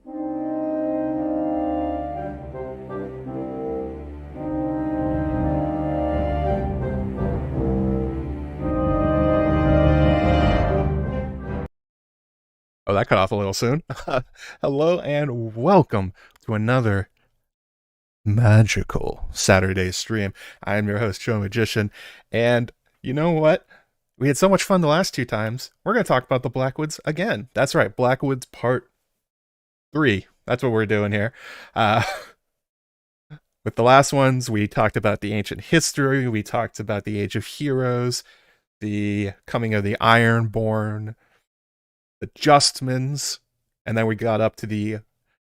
Oh, that cut off a little soon. Hello and welcome to another magical Saturday stream. I am your host, JoeMagician, and you know what? We had so much fun the last two times. We're going to talk about the Blackwoods again. That's right, Blackwoods Part 3. That's what we're doing here. With the last ones, we talked about the ancient history, we talked about the Age of Heroes, the coming of the Ironborn, the Justmans, and then we got up to the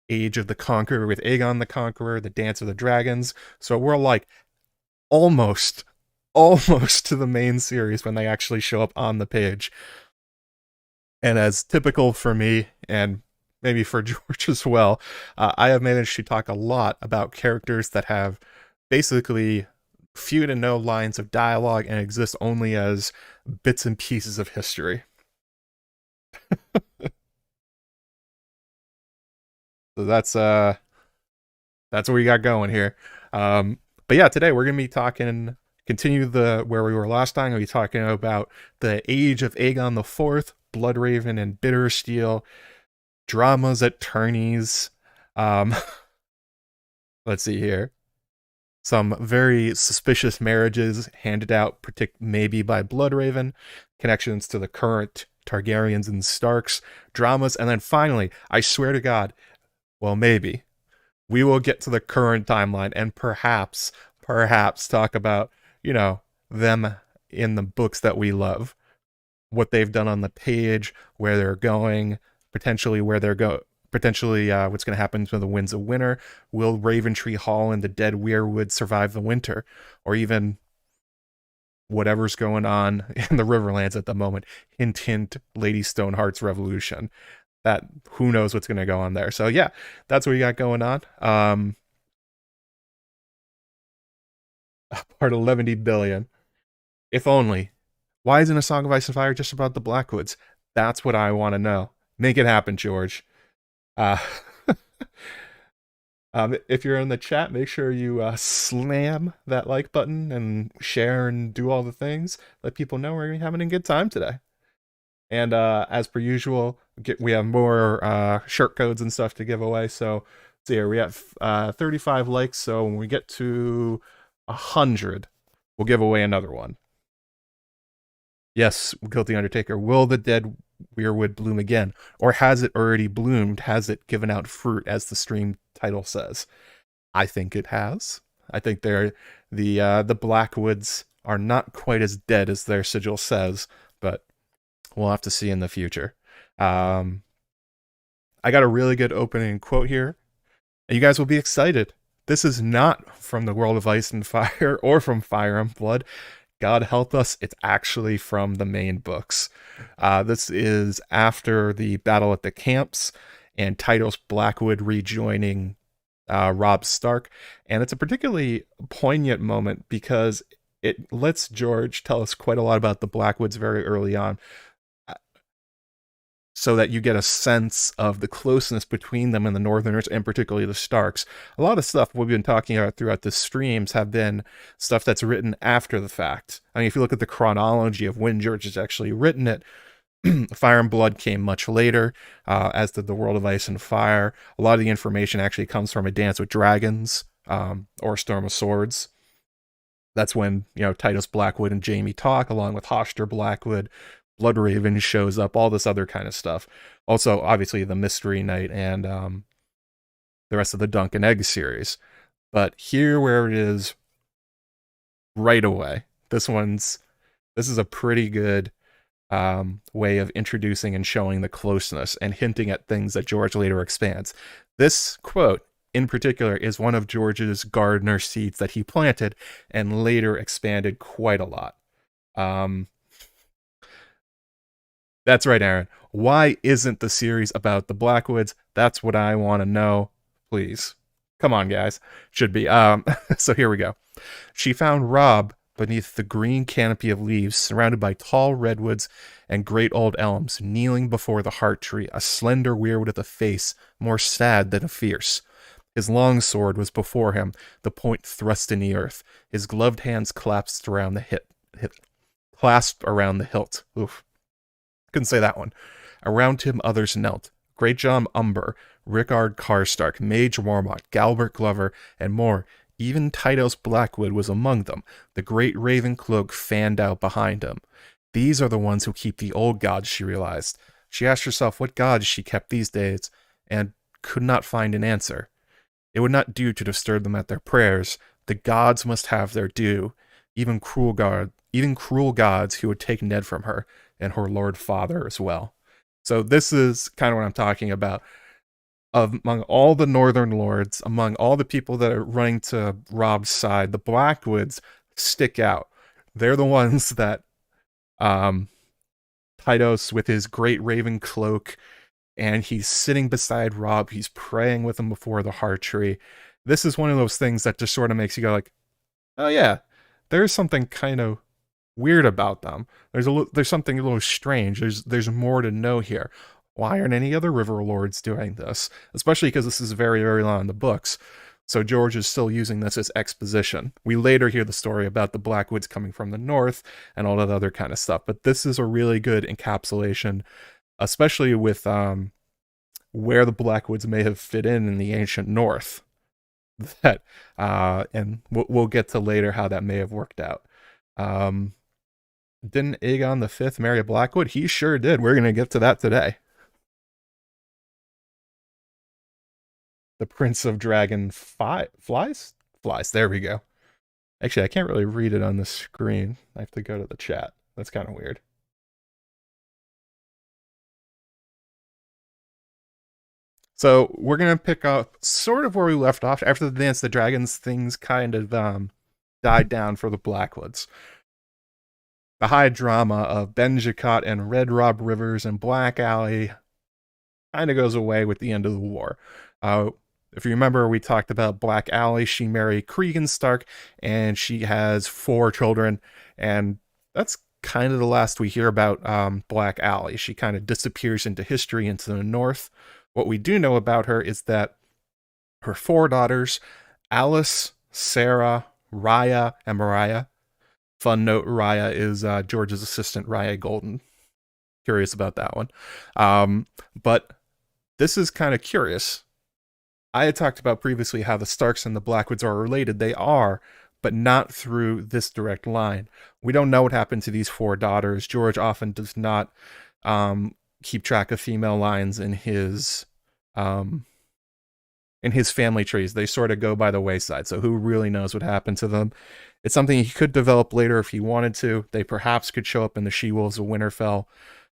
Age of the Conqueror with Aegon the Conqueror, the Dance of the Dragons. So we're like almost to the main series when they actually show up on the page. And as typical for me, and maybe for George as well, I have managed to talk a lot about characters that have basically few to no lines of dialogue and exist only as bits and pieces of history. So that's what we got going here. But yeah, today we're gonna be continue where we were last time. We'll be talking about the age of Aegon IV, Bloodraven and Bittersteel, dramas at tourneys. Let's see here. Some very suspicious marriages handed out, maybe by Bloodraven, connections to the current Targaryens and Starks, dramas, and then finally, I swear to God, well, maybe, we will get to the current timeline and perhaps talk about, them in the books that we love, what they've done on the page, where they're going, potentially what's going to happen to the Winds of Winter. Will Raventree Hall and the Dead Weirwood survive the winter? Or even whatever's going on in the Riverlands at the moment. Hint, hint, Lady Stoneheart's revolution. That, who knows what's going to go on there. So yeah, that's what we got going on. Part 11 billion. If only. Why isn't A Song of Ice and Fire just about the Blackwoods? That's what I want to know. Make it happen, George. If you're in the chat, make sure you slam that like button and share and do all the things. Let people know we're having a good time today. And as per usual, we have more shirt codes and stuff to give away. So let's see here, we have 35 likes. So when we get to 100, we'll give away another one. Yes, Guilty Undertaker. Will the Dead Weirwood bloom again? Or has it already bloomed? Has it given out fruit, as the stream title says? I think it has. I think the Blackwoods are not quite as dead as their sigil says, but we'll have to see in the future. I got a really good opening quote here. You guys will be excited. This is not from the World of Ice and Fire or from Fire and Blood. God help us, it's actually from the main books. This is after the battle at the camps and Tytos Blackwood rejoining Robb Stark. And it's a particularly poignant moment because it lets George tell us quite a lot about the Blackwoods very early on, so that you get a sense of the closeness between them and the Northerners, and particularly the Starks. A lot of stuff we've been talking about throughout the streams have been stuff that's written after the fact. I mean, if you look at the chronology of when George has actually written it, Fire and Blood came much later, as did the World of Ice and Fire. A lot of the information actually comes from A Dance with Dragons, or Storm of Swords. That's when, Tytos Blackwood and Jaime talk, along with Hoster Blackwood. Bloodraven shows up, all this other kind of stuff. Also, obviously, the Mystery Knight and the rest of the Dunk and Egg series. But here, where it is right away, this is a pretty good way of introducing and showing the closeness and hinting at things that George later expands. This quote, in particular, is one of George's gardener seeds that he planted and later expanded quite a lot. That's right, Aaron. Why isn't the series about the Blackwoods? That's what I want to know. Please. Come on, guys. Should be. So here we go. She found Robb beneath the green canopy of leaves, surrounded by tall redwoods and great old elms, kneeling before the heart tree, a slender weirwood with a face more sad than fierce. His long sword was before him, the point thrust in the earth. His gloved hands clasped around the clasped around the hilt. Oof. Couldn't say that one. Around him others knelt. Great John Umber, Rickard Karstark, Mage Warmont, Galbert Glover, and more. Even Tytos Blackwood was among them, the great raven cloak fanned out behind him. These are the ones who keep the old gods, she realized. She asked herself what gods she kept these days, and could not find an answer. It would not do to disturb them at their prayers. The gods must have their due, even cruel gods who would take Ned from her, and her lord father as well. So this is kind of what I'm talking about. Among all the northern lords, among all the people that are running to Robb's side, the Blackwoods stick out. They're the ones that Tytos with his great raven cloak, and he's sitting beside Robb. He's praying with him before the heart tree. This is one of those things that just sort of makes you go like, oh yeah, there's something kind of weird about them. There's something a little strange. There's more to know here. Why aren't any other river lords doing this? Especially because this is very, very long in the books. So George is still using this as exposition. We later hear the story about the Blackwoods coming from the north and all that other kind of stuff. But this is a really good encapsulation, especially with where the Blackwoods may have fit in the ancient north. That and we'll get to later how that may have worked out. Didn't Aegon V marry a Blackwood? He sure did. We're going to get to that today. The Prince of Dragon Flies? There we go. Actually, I can't really read it on the screen. I have to go to the chat. That's kind of weird. So we're going to pick up sort of where we left off. After the Dance of the Dragons, things kind of died down for the Blackwoods. The high drama of Benjicott and Red Rob Rivers and Black Alley kind of goes away with the end of the war. If you remember, we talked about Black Alley. She married Cregan Stark, and she has 4 children, and that's kind of the last we hear about Black Alley. She kind of disappears into history into the north. What we do know about her is that her 4 daughters, Alice, Sarah, Raya, and Mariah. Fun note, Raya is George's assistant, Raya Golden. Curious about that one. But this is kind of curious. I had talked about previously how the Starks and the Blackwoods are related. They are, but not through this direct line. We don't know what happened to these 4 daughters. George often does not keep track of female lines in his family trees. They sort of go by the wayside. So who really knows what happened to them? It's something he could develop later if he wanted to. They perhaps could show up in the She-Wolves of Winterfell.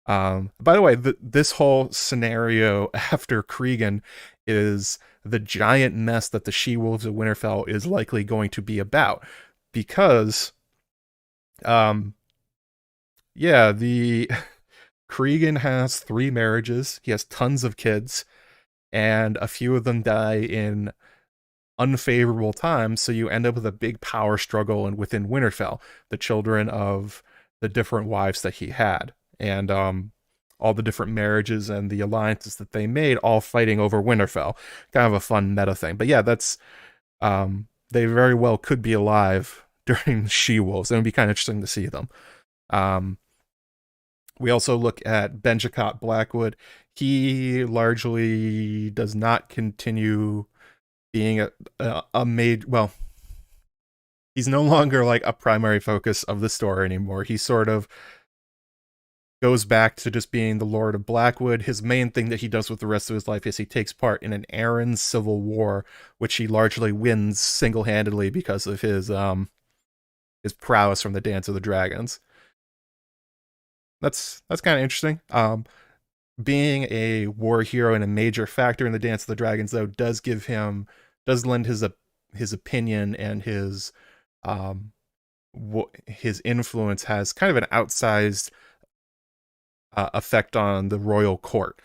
By the way, this whole scenario after Cregan is the giant mess that the She-Wolves of Winterfell is likely going to be about. Because, the Cregan has 3 marriages. He has tons of kids, and a few of them die in unfavorable times, so you end up with a big power struggle within Winterfell, the children of the different wives that he had, and all the different marriages and the alliances that they made, all fighting over Winterfell. Kind of a fun meta thing. But yeah, that's they very well could be alive during the She-Wolves. It would be kind of interesting to see them. We also look at Benjicott Blackwood. He largely does not continue being a mage. Well, he's no longer like a primary focus of the story anymore. He sort of goes back to just being the Lord of Blackwood. His main thing that he does with the rest of his life is he takes part in an Arryn civil war, which he largely wins single-handedly because of his prowess from the Dance of the Dragons. That's kind of interesting. Being a war hero and a major factor in the Dance of the Dragons, though, does lend his opinion and his influence has kind of an outsized effect on the royal court.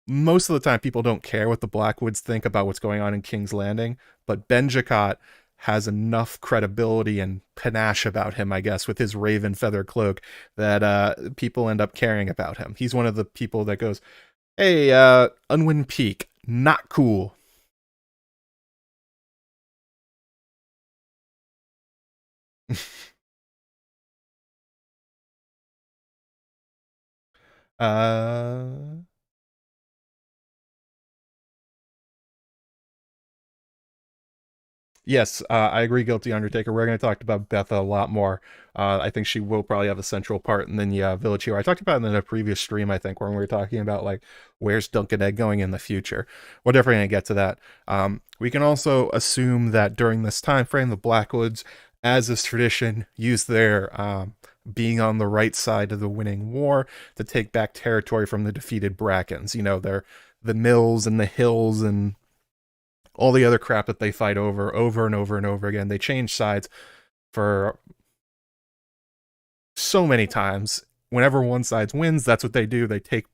Most of the time, people don't care what the Blackwoods think about what's going on in King's Landing, but Benjicott has enough credibility and panache about him, I guess, with his raven feather cloak that people end up caring about him. He's one of the people that goes, hey, Unwin Peak, not cool. uh Yes, I agree. Guilty Undertaker. We're going to talk about Betha a lot more. I think she will probably have a central part in the Village Hero. I talked about it in a previous stream, I think, when we were talking about like where's Dunkin' Egg going in the future. We're definitely going to get to that. We can also assume that during this time frame, the Blackwoods, as is tradition, use their being on the right side of the winning war to take back territory from the defeated Brackens. You know, they're the mills and the hills and all the other crap that they fight over and over and over again. They change sides for so many times. Whenever one side wins, that's what they do. They take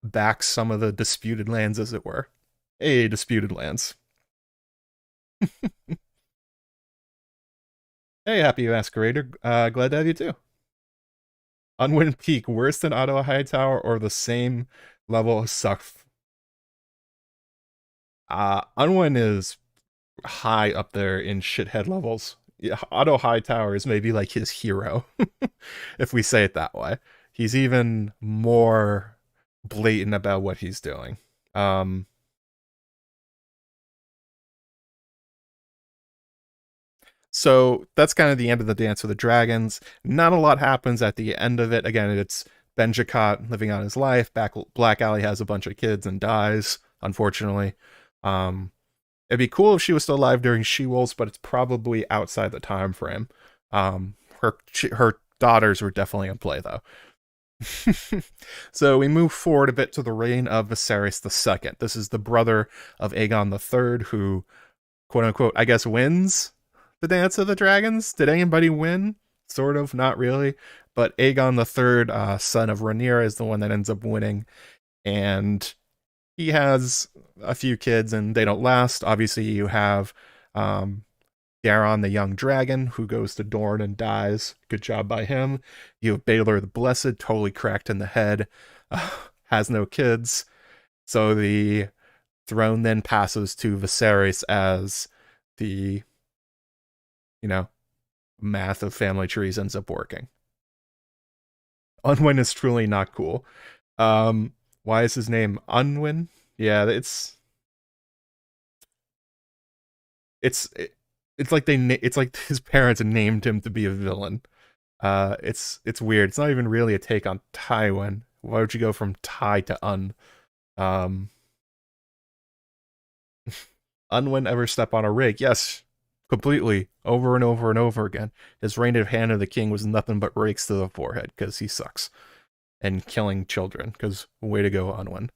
back some of the disputed lands, as it were. Hey, disputed lands. Hey, happy masquerader. Glad to have you too. Unwin Peak, worse than Ottawa Hightower or the same level of suck? Unwin is high up there in shithead levels. Yeah, Otto Hightower is maybe like his hero, if we say it that way. He's even more blatant about what he's doing. So that's kind of the end of the Dance with the Dragons. Not a lot happens at the end of it. Again, it's Benjicott living out his life. Black Alley has a bunch of kids and dies, unfortunately. It'd be cool if she was still alive during She-Wolves, but it's probably outside the time frame. Her daughters were definitely in play, though. So we move forward a bit to the reign of Viserys II. This is the brother of Aegon III, who, quote unquote, I guess wins the Dance of the Dragons. Did anybody win? Sort of, not really. But Aegon III, son of Rhaenyra, is the one that ends up winning. And he has a few kids and they don't last. Obviously, you have Daeron the Young Dragon, who goes to Dorne and dies. Good job by him. You have Baelor the Blessed, totally cracked in the head, has no kids. So the throne then passes to Viserys as the, math of family trees ends up working. Unwin is truly not cool. Why is his name Unwin? Yeah, it's like it's like his parents named him to be a villain. It's weird. It's not even really a take on Tywin. Why would you go from Ty to Un? Um, Unwin ever step on a rake? Yes, completely, over and over and over again. His reign of Hand of the King was nothing but rakes to the forehead because he sucks, and killing children. Because way to go, Unwin.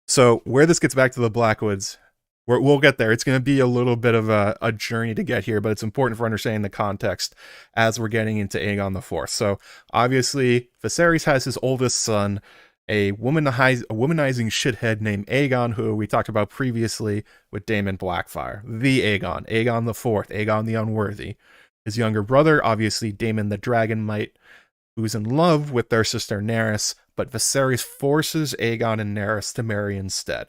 So where this gets back to the Blackwoods, we'll get there. It's going to be a little bit of a journey to get here, but it's important for understanding the context as we're getting into Aegon IV. So obviously, Viserys has his oldest son, a womanizing shithead named Aegon, who we talked about previously with Daemon Blackfyre. The Aegon IV, Aegon the Unworthy. His younger brother, obviously Daemon the Dragonmite, who's in love with their sister Nerys, but Viserys forces Aegon and Nerys to marry instead.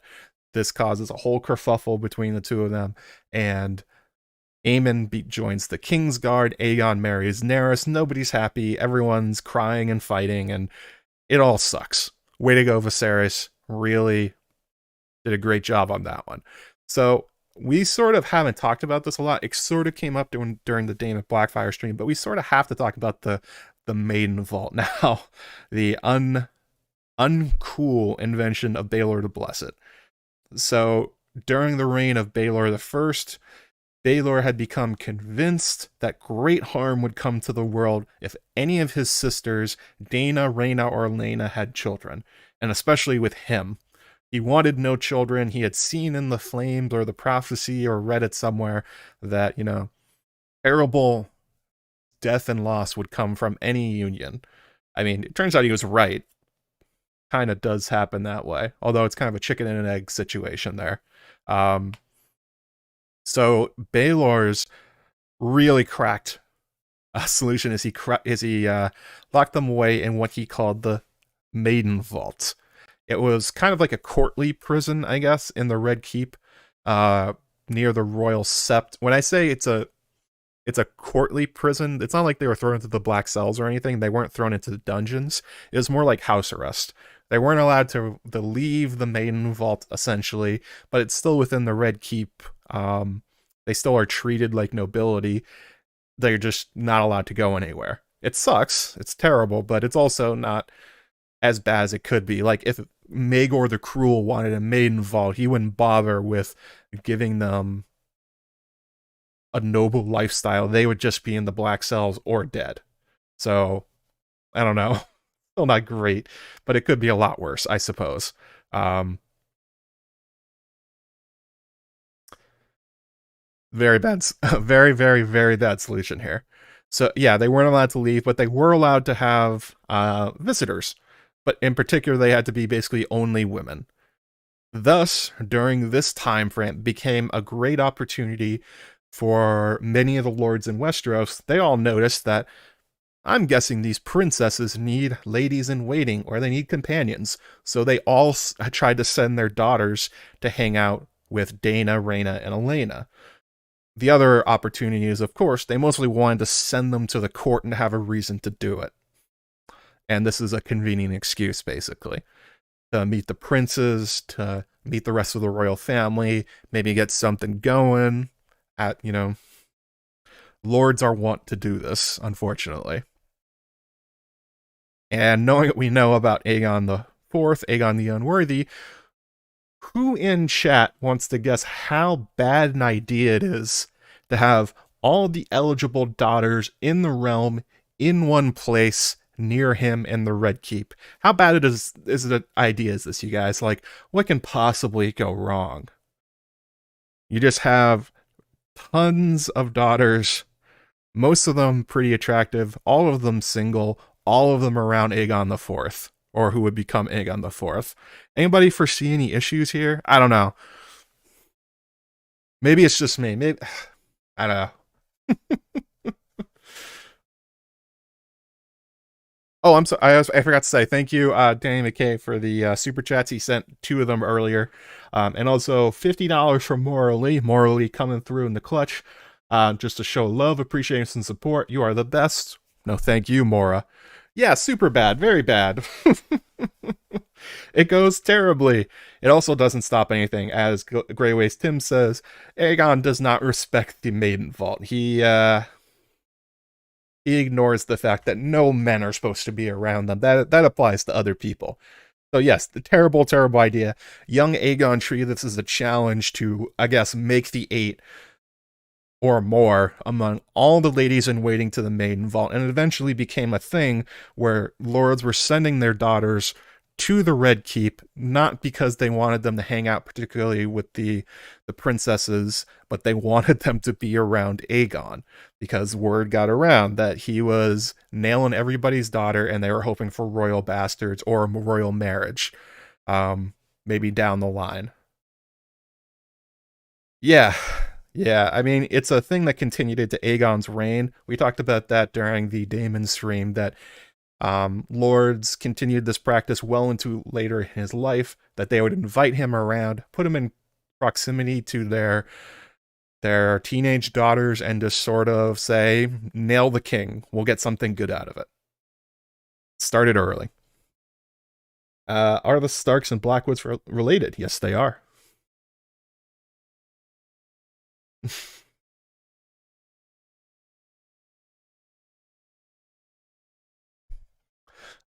This causes a whole kerfuffle between the two of them, and Aemon joins the Kingsguard. Aegon marries Nerys. Nobody's happy. Everyone's crying and fighting, and it all sucks. Way to go, Viserys. Really did a great job on that one. So we sort of haven't talked about this a lot. It sort of came up during the Daemon Blackfyre stream, but we sort of have to talk about the Maiden Vault now. The uncool invention of Baelor the Blessed. So during the reign of Baelor I, Baelor had become convinced that great harm would come to the world if any of his sisters, Dana, Rhaena, or Laena, had children, and especially with him. He wanted no children. He had seen in the flames or the prophecy or read it somewhere that, terrible death and loss would come from any union. I mean, it turns out he was right. Kind of does happen that way, although it's kind of a chicken and an egg situation there. So Baelor's really cracked a solution is he locked them away in what he called the Maiden Vault. It was kind of like a courtly prison, I guess, in the Red Keep, uh, near the Royal Sept. When I say it's a courtly prison, it's not like they were thrown into the black cells or anything. They weren't thrown into the dungeons. It was more like house arrest. They weren't allowed to leave the Maiden Vault, essentially, but it's still within the Red Keep. They still are treated like nobility. They're just not allowed to go anywhere. It sucks. It's terrible, but it's also not as bad as it could be. Like, if Maegor the Cruel wanted a Maiden Vault, he wouldn't bother with giving them a noble lifestyle. They would just be in the black cells or dead. So, I don't know. Still not great, but it could be a lot worse, I suppose. Very bad, very, very, very bad solution here. So yeah, they weren't allowed to leave, but they were allowed to have visitors. But in particular, they had to be basically only women. Thus, during this time frame, became a great opportunity for many of the lords in Westeros. They all noticed that I'm guessing these princesses need ladies in waiting or they need companions. So they all tried to send their daughters to hang out with Dana, Rhaena, and Elena. The other opportunity is, of course, they mostly wanted to send them to the court and have a reason to do it. And this is a convenient excuse, basically, to meet the princes, to meet the rest of the royal family, maybe get something going. Lords are wont to do this, unfortunately. And knowing what we know about Aegon the Fourth, Aegon the Unworthy, who in chat wants to guess how bad an idea it is to have all the eligible daughters in the realm in one place near him in the Red Keep? How bad is it an idea is this, you guys? Like, what can possibly go wrong? You just have tons of daughters, most of them pretty attractive, all of them single, all of them around Aegon the Fourth, or who would become Aegon the Fourth. Anybody foresee any issues here? I don't know. Maybe it's just me. Maybe I don't know. Oh, I'm sorry. I forgot to say thank you, Danny McKay, for the super chats. He sent 2 of them earlier, and also $50 from Morally. Morally coming through in the clutch, just to show love, appreciation, and support. You are the best. No, thank you, Mora. Yeah, super bad, very bad. It goes terribly. It also doesn't stop anything, as Greyways Tim says. Aegon does not respect the Maiden Vault. He ignores the fact that no men are supposed to be around them. That applies to other people. So yes, the terrible, terrible idea. Young Aegon treated this as a challenge to, I guess, make the 8 or more among all the ladies in waiting to the Maiden Vault, and it eventually became a thing where lords were sending their daughters to the Red Keep, not because they wanted them to hang out particularly with the princesses, but they wanted them to be around Aegon, because word got around that he was nailing everybody's daughter, and they were hoping for royal bastards or a royal marriage, maybe down the line. Yeah. Yeah, I mean, it's a thing that continued into Aegon's reign. We talked about that during the Daemon stream, that lords continued this practice well into later in his life, that they would invite him around, put him in proximity to their teenage daughters, and just sort of say, nail the king, we'll get something good out of it. Started early. Are the Starks and Blackwoods related? Yes, they are.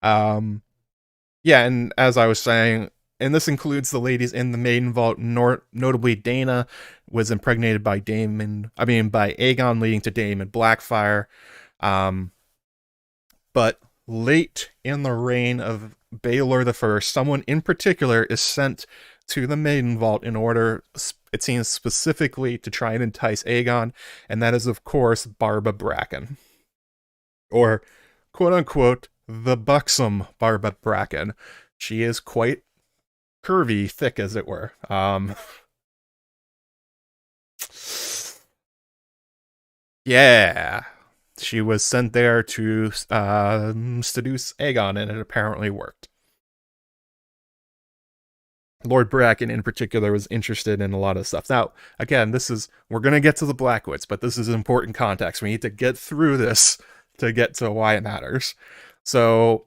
Yeah, and as I was saying, and this includes the ladies in the Maiden Vault, notably Dana was impregnated by by Aegon, leading to Daemon Blackfire. But late in the reign of Baelor the First, someone in particular is sent to the Maiden Vault in order, it seems, specifically to try and entice Aegon, and that is, of course, Barba Bracken. Or, quote-unquote, the buxom Barba Bracken. She is quite curvy, thick, as it were. Yeah. She was sent there to seduce Aegon, and it apparently worked. Lord Bracken in particular was interested in a lot of stuff. Now, again, we're going to get to the Blackwoods, but this is important context. We need to get through this to get to why it matters. So,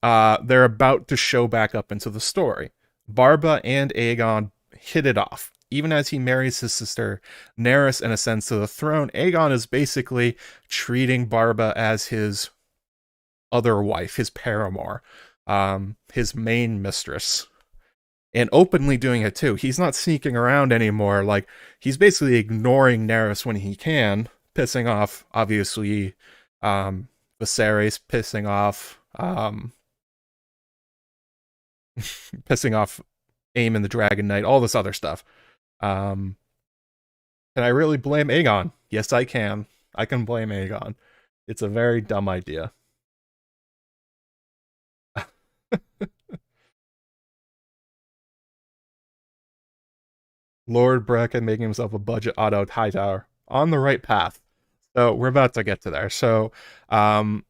they're about to show back up into the story. Barba and Aegon hit it off. Even as he marries his sister Nerys and ascends to the throne, Aegon is basically treating Barba as his other wife, his paramour, his main mistress, and openly doing it too. He's not sneaking around anymore. Like, he's basically ignoring Nerys when he can, pissing off, obviously, Viserys, pissing off Aemon the Dragon Knight, all this other stuff. Can I really blame Aegon? Yes, I can. I can blame Aegon. It's a very dumb idea. Lord Bracken making himself a budget auto Hightower. On the right path. So we're about to get to there. So the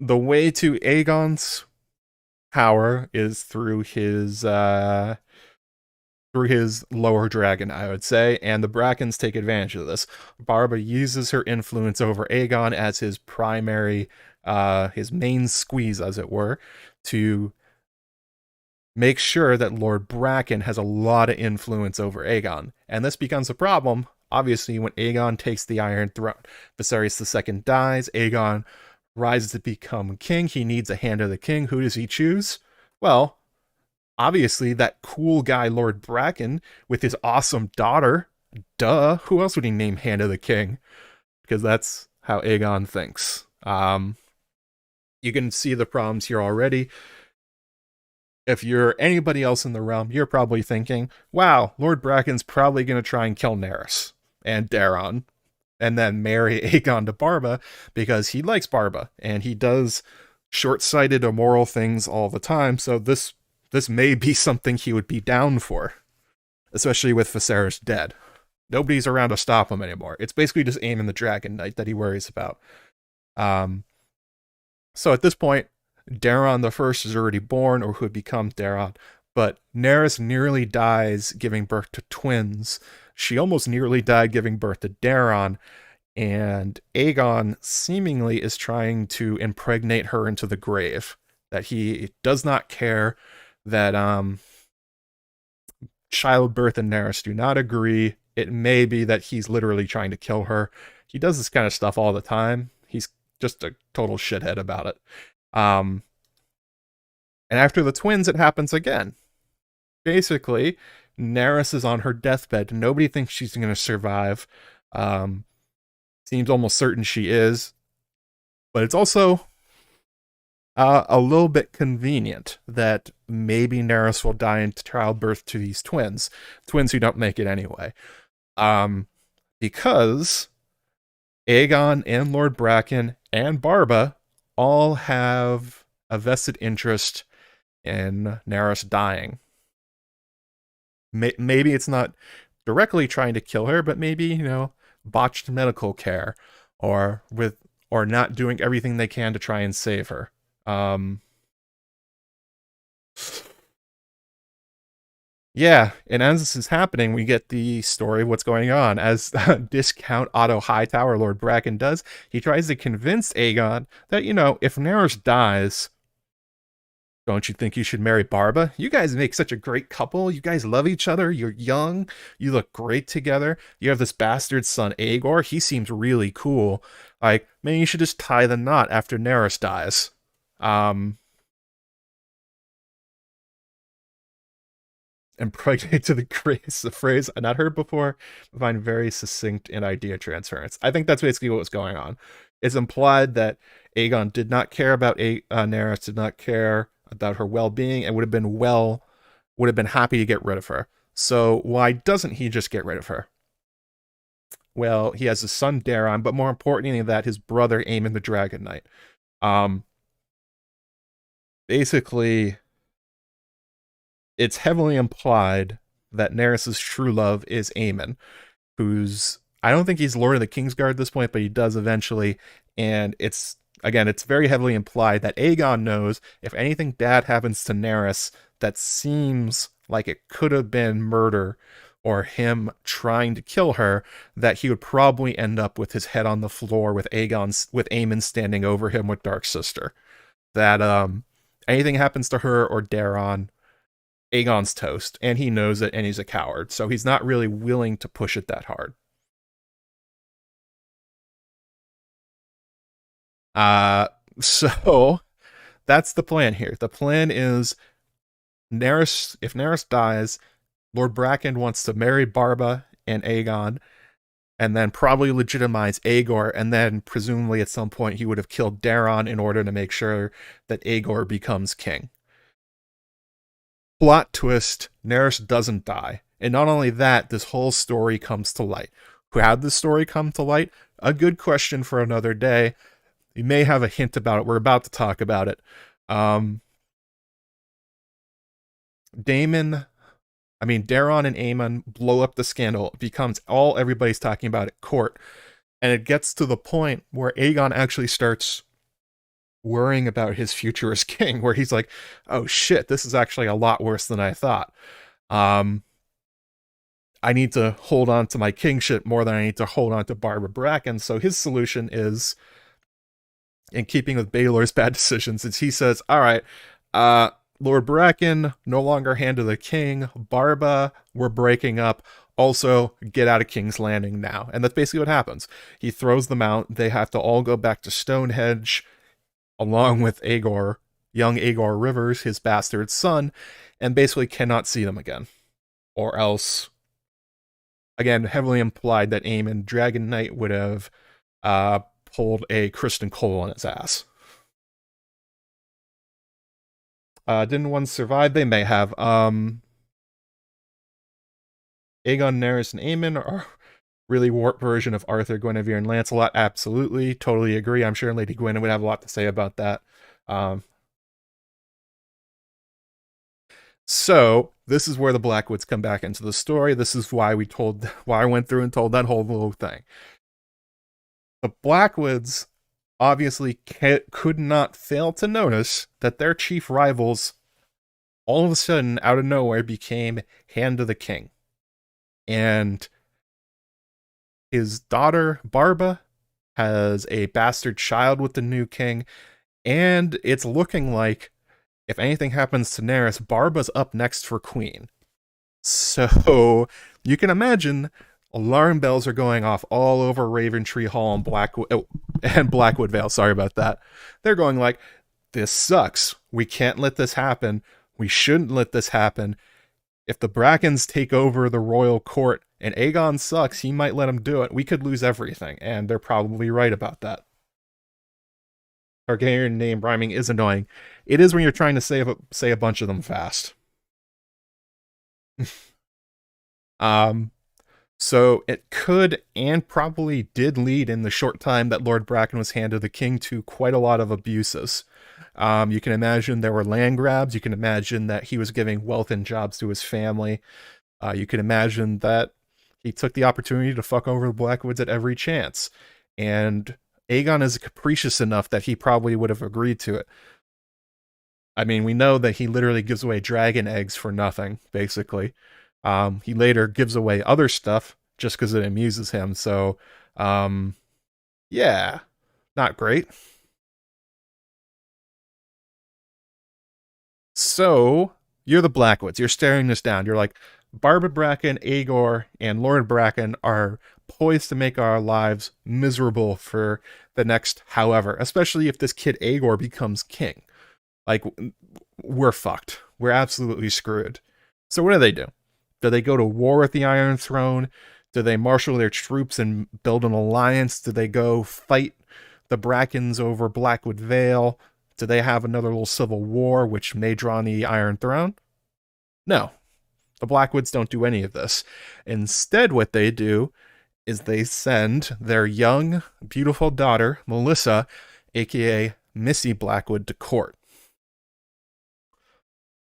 way to Aegon's power is through his lower dragon, I would say, and the Brackens take advantage of this. Barba uses her influence over Aegon as his primary, his main squeeze, as it were, to make sure that Lord Bracken has a lot of influence over Aegon. And this becomes a problem, obviously, when Aegon takes the Iron Throne. Viserys II dies, Aegon rises to become king, he needs a hand of the king. Who does he choose? Well, obviously, that cool guy Lord Bracken with his awesome daughter. Duh. Who else would he name Hand of the King? Because that's how Aegon thinks. You can see the problems here already. If you're anybody else in the realm, you're probably thinking, wow, Lord Bracken's probably going to try and kill Nerys and Daeron, and then marry Aegon to Barba because he likes Barba, and he does short-sighted, immoral things all the time, so this may be something he would be down for, especially with Viserys dead. Nobody's around to stop him anymore. It's basically just Aemon the Dragon Knight that he worries about. So at this point, Daeron the First is already born, or who would become Daeron, but Nerys nearly dies giving birth to twins. She almost nearly died giving birth to Daeron, and Aegon seemingly is trying to impregnate her into the grave. That he does not care, that childbirth and Nerys do not agree. It may be that he's literally trying to kill her. He does this kind of stuff all the time. He's just a total shithead about it. And after the twins, it happens again. Basically, Nerys is on her deathbed. Nobody thinks she's going to survive. Seems almost certain she is. But it's also a little bit convenient that maybe Nerys will die in childbirth to these twins who don't make it anyway. Because Aegon and Lord Bracken and Barba all have a vested interest in Nerys dying. Maybe it's not directly trying to kill her, but maybe, botched medical care, or not doing everything they can to try and save her. Yeah, and as this is happening, we get the story of what's going on. As discount Otto Hightower, Lord Bracken, does, he tries to convince Aegon that, if Nerys dies, don't you think you should marry Barba? You guys make such a great couple. You guys love each other. You're young. You look great together. You have this bastard son, Aegor. He seems really cool. Like, maybe you should just tie the knot after Nerys dies. Impregnate to the grace, a phrase I've not heard before, I find very succinct in idea transference. I think that's basically what was going on. It's implied that Aegon did not care about Nerys, did not care about her well-being, and would have been happy to get rid of her. So why doesn't he just get rid of her? Well, he has his son Daeron, but more importantly than that, his brother Aemon the Dragon Knight. Basically, it's heavily implied that Nerys' true love is Aemon, who's I don't think he's Lord of the Kingsguard at this point, but he does eventually. And it's, again, it's very heavily implied that Aegon knows if anything bad happens to Nerys that seems like it could have been murder or him trying to kill her, that he would probably end up with his head on the floor with Aemon standing over him with Dark Sister. That anything happens to her or Daron, Aegon's toast, and he knows it, and he's a coward, so he's not really willing to push it that hard. So that's the plan here. The plan is Nerys, if Nerys dies, Lord Bracken wants to marry Barba and Aegon, and then probably legitimize Aegor, and then presumably at some point he would have killed Daron in order to make sure that Aegor becomes king. Plot twist, Nerys doesn't die. And not only that, this whole story comes to light. How'd this story come to light? A good question for another day. You may have a hint about it. We're about to talk about it. Daron and Aemon blow up the scandal. It becomes all everybody's talking about at court. And it gets to the point where Aegon actually starts worrying about his future as king, where he's like, oh shit, this is actually a lot worse than I thought. I need to hold on to my kingship more than I need to hold on to Barbara Bracken. So his solution is, in keeping with Baelor's bad decisions, is he says, all right, Lord Bracken, no longer hand of the king. Barba, we're breaking up. Also, get out of King's Landing now. And that's basically what happens. He throws them out. They have to all go back to Stonehenge, along with Aegor, young Aegor Rivers, his bastard son, and basically cannot see them again. Or else, again, heavily implied that Aemon Dragon Knight would have pulled a Criston Cole on his ass. Didn't one survive? They may have. Aegon, Nerys, and Aemon are really warped version of Arthur, Guinevere, and Lancelot. Absolutely, totally agree. I'm sure Lady Gwyn would have a lot to say about that. So this is where the Blackwoods come back into the story. This is why I went through and told that whole little thing. The Blackwoods obviously could not fail to notice that their chief rivals all of a sudden, out of nowhere, became Hand of the King. And his daughter, Barba, has a bastard child with the new king, and it's looking like, if anything happens to Nerys, Barba's up next for queen. So, you can imagine alarm bells are going off all over Raventree Hall and Blackwood Vale. Sorry about that. They're going like, this sucks. We can't let this happen. We shouldn't let this happen. If the Brackens take over the royal court and Aegon sucks, he might let him do it. We could lose everything. And they're probably right about that. Targaryen name rhyming is annoying. It is when you're trying to say a bunch of them fast. So it could and probably did lead, in the short time that Lord Bracken was Hand of the King, to quite a lot of abuses. You can imagine there were land grabs. You can imagine that he was giving wealth and jobs to his family. You can imagine that he took the opportunity to fuck over the Blackwoods at every chance. And Aegon is capricious enough that he probably would have agreed to it. I mean, we know that he literally gives away dragon eggs for nothing, basically. He later gives away other stuff just because it amuses him. So, yeah, not great. So, you're the Blackwoods. You're staring this down. You're like, Barbara Bracken, Aegor, and Lord Bracken are poised to make our lives miserable for the next however, especially if this kid Aegor becomes king. Like, we're fucked. We're absolutely screwed. So what do? Do they go to war with the Iron Throne? Do they marshal their troops and build an alliance? Do they go fight the Brackens over Blackwood Vale? Do they have another little civil war which may draw on the Iron Throne? No. The Blackwoods don't do any of this. Instead, what they do is they send their young, beautiful daughter, Melissa, aka Missy Blackwood, to court.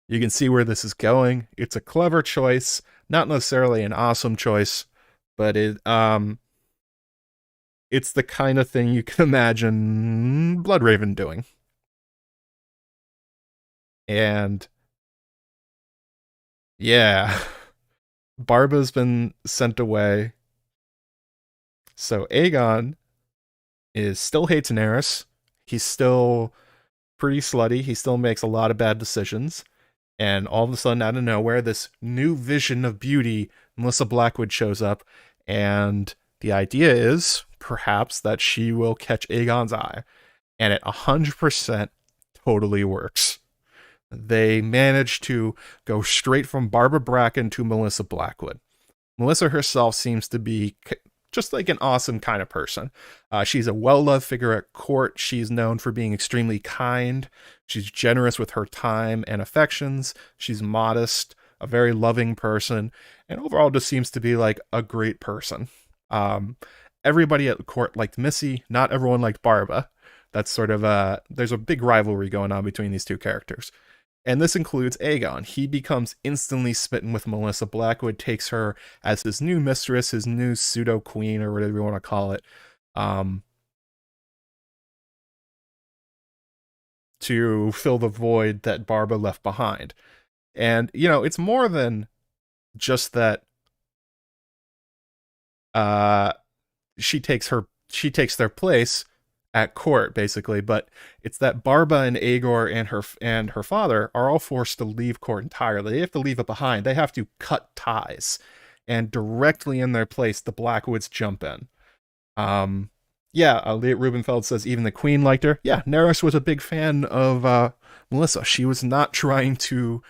You can see where this is going. It's a clever choice, not necessarily an awesome choice, but it's the kind of thing you can imagine Bloodraven doing. And yeah, Barba's been sent away. So Aegon is still hates Daenerys. He's still pretty slutty. He still makes a lot of bad decisions. And all of a sudden, out of nowhere, this new vision of beauty, Melissa Blackwood, shows up. And the idea is perhaps that she will catch Aegon's eye. And it 100% totally works. They managed to go straight from Barbara Bracken to Melissa Blackwood. Melissa herself seems to be just like an awesome kind of person. She's a well-loved figure at court. She's known for being extremely kind. She's generous with her time and affections. She's modest, a very loving person, and overall just seems to be like a great person. Everybody at court liked Missy. Not everyone liked Barba. That's sort of there's a big rivalry going on between these two characters. And this includes Aegon. He becomes instantly smitten with Melissa Blackwood, takes her as his new mistress, his new pseudo-queen, or whatever you want to call it, to fill the void that Barba left behind. And, you know, it's more than just that she takes their place at court, basically, but it's that Barba and Aegor and her father are all forced to leave court entirely. They have to leave it behind. They have to cut ties, and directly in their place, the Blackwoods jump in. Leah Rubenfeld says even the Queen liked her. Yeah, Daenerys was a big fan of Melissa. She was not trying to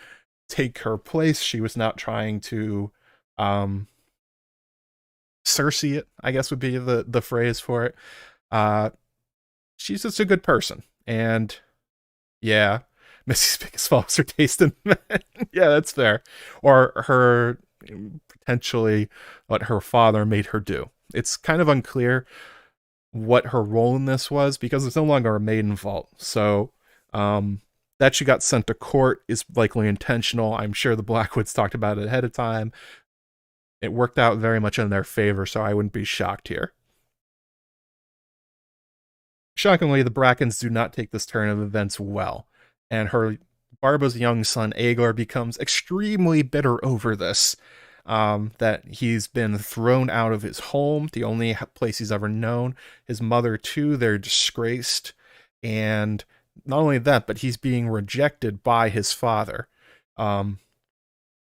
take her place. She was not trying to Cersei it, I guess would be the phrase for it. She's just a good person. And yeah, Missy's biggest fault was her taste in men. Yeah, that's fair. Or her potentially what her father made her do. It's kind of unclear what her role in this was because it's no longer a Maiden Vault. So that she got sent to court is likely intentional. I'm sure the Blackwoods talked about it ahead of time. It worked out very much in their favor, so I wouldn't be shocked here. Shockingly, the Brackens do not take this turn of events well, and Barba's young son Aegor becomes extremely bitter over this. That he's been thrown out of his home, the only place he's ever known. His mother too, they're disgraced, and not only that, but he's being rejected by his father.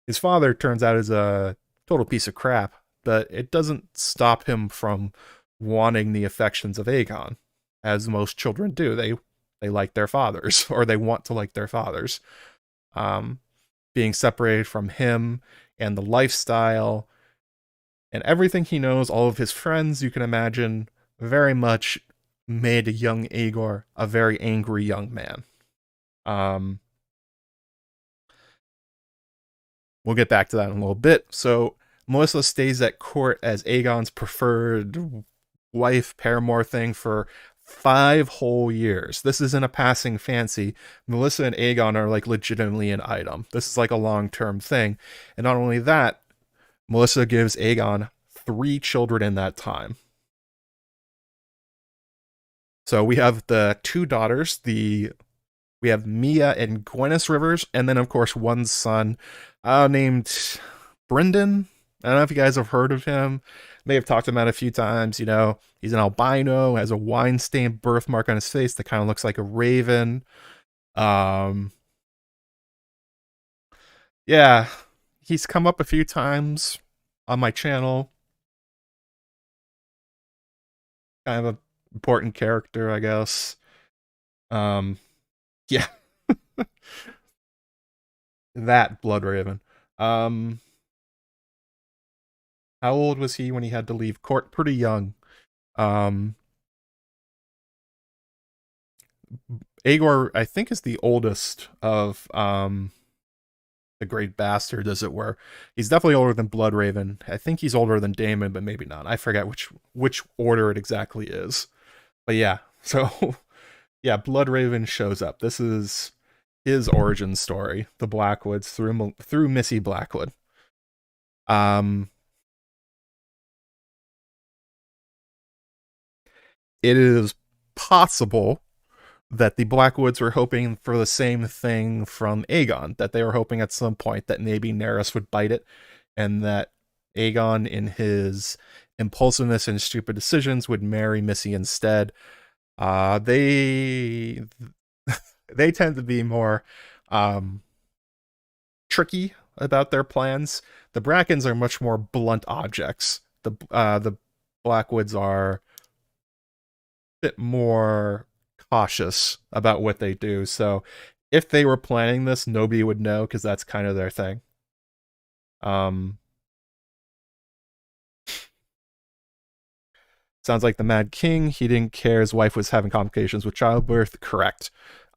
His father turns out is a total piece of crap, but it doesn't stop him from wanting the affections of Aegon. As most children do, they like their fathers, or they want to like their fathers. Being separated from him and the lifestyle and everything he knows, all of his friends, you can imagine, very much made young Aegor a very angry young man. We'll get back to that in a little bit. So Melissa stays at court as Aegon's preferred wife, paramour thing for 5 whole years. This isn't a passing fancy. Melissa and Aegon are like legitimately an item. This is like a long-term thing. And not only that, Melissa gives Aegon 3 children in that time. So we have the 2 daughters, we have Mia and Gwyneth Rivers, and then of course one son named Brendan. I don't know if you guys have heard of him. May have talked about it a few times. You know, he's an albino, has a wine-stained birthmark on his face that kind of looks like a raven. Yeah, he's come up a few times on my channel. Kind of an important character, I guess. Yeah. That Bloodraven. How old was he when he had to leave court? Pretty young. Aegor, I think, is the oldest of the Great Bastard, as it were. He's definitely older than Bloodraven. I think he's older than Daemon, but maybe not. I forget which order it exactly is. But yeah, so yeah, Bloodraven shows up. This is his origin story, the Blackwoods through Missy Blackwood. it is possible that the Blackwoods were hoping for the same thing from Aegon, that they were hoping at some point that maybe Nerys would bite it, and that Aegon, in his impulsiveness and stupid decisions, would marry Missy instead. They they tend to be more tricky about their plans. The Brackens are much more blunt objects. The Blackwoods are a bit more cautious about what they do. So if they were planning this, nobody would know because that's kind of their thing. Sounds like the Mad King. He didn't care his wife was having complications with childbirth. Correct.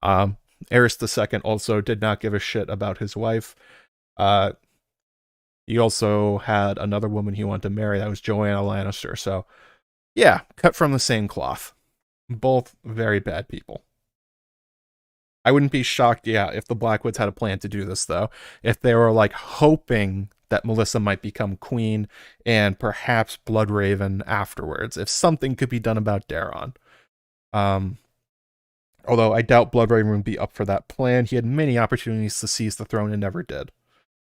Aerys II also did not give a shit about his wife. He also had another woman he wanted to marry. That was Joanna Lannister. So, yeah, cut from the same cloth. Both very bad people. I wouldn't be shocked, if the Blackwoods had a plan to do this, though. If they were, like, hoping that Melissa might become queen and perhaps Bloodraven afterwards, if something could be done about Daron. Although I doubt Bloodraven would be up for that plan. He had many opportunities to seize the throne and never did.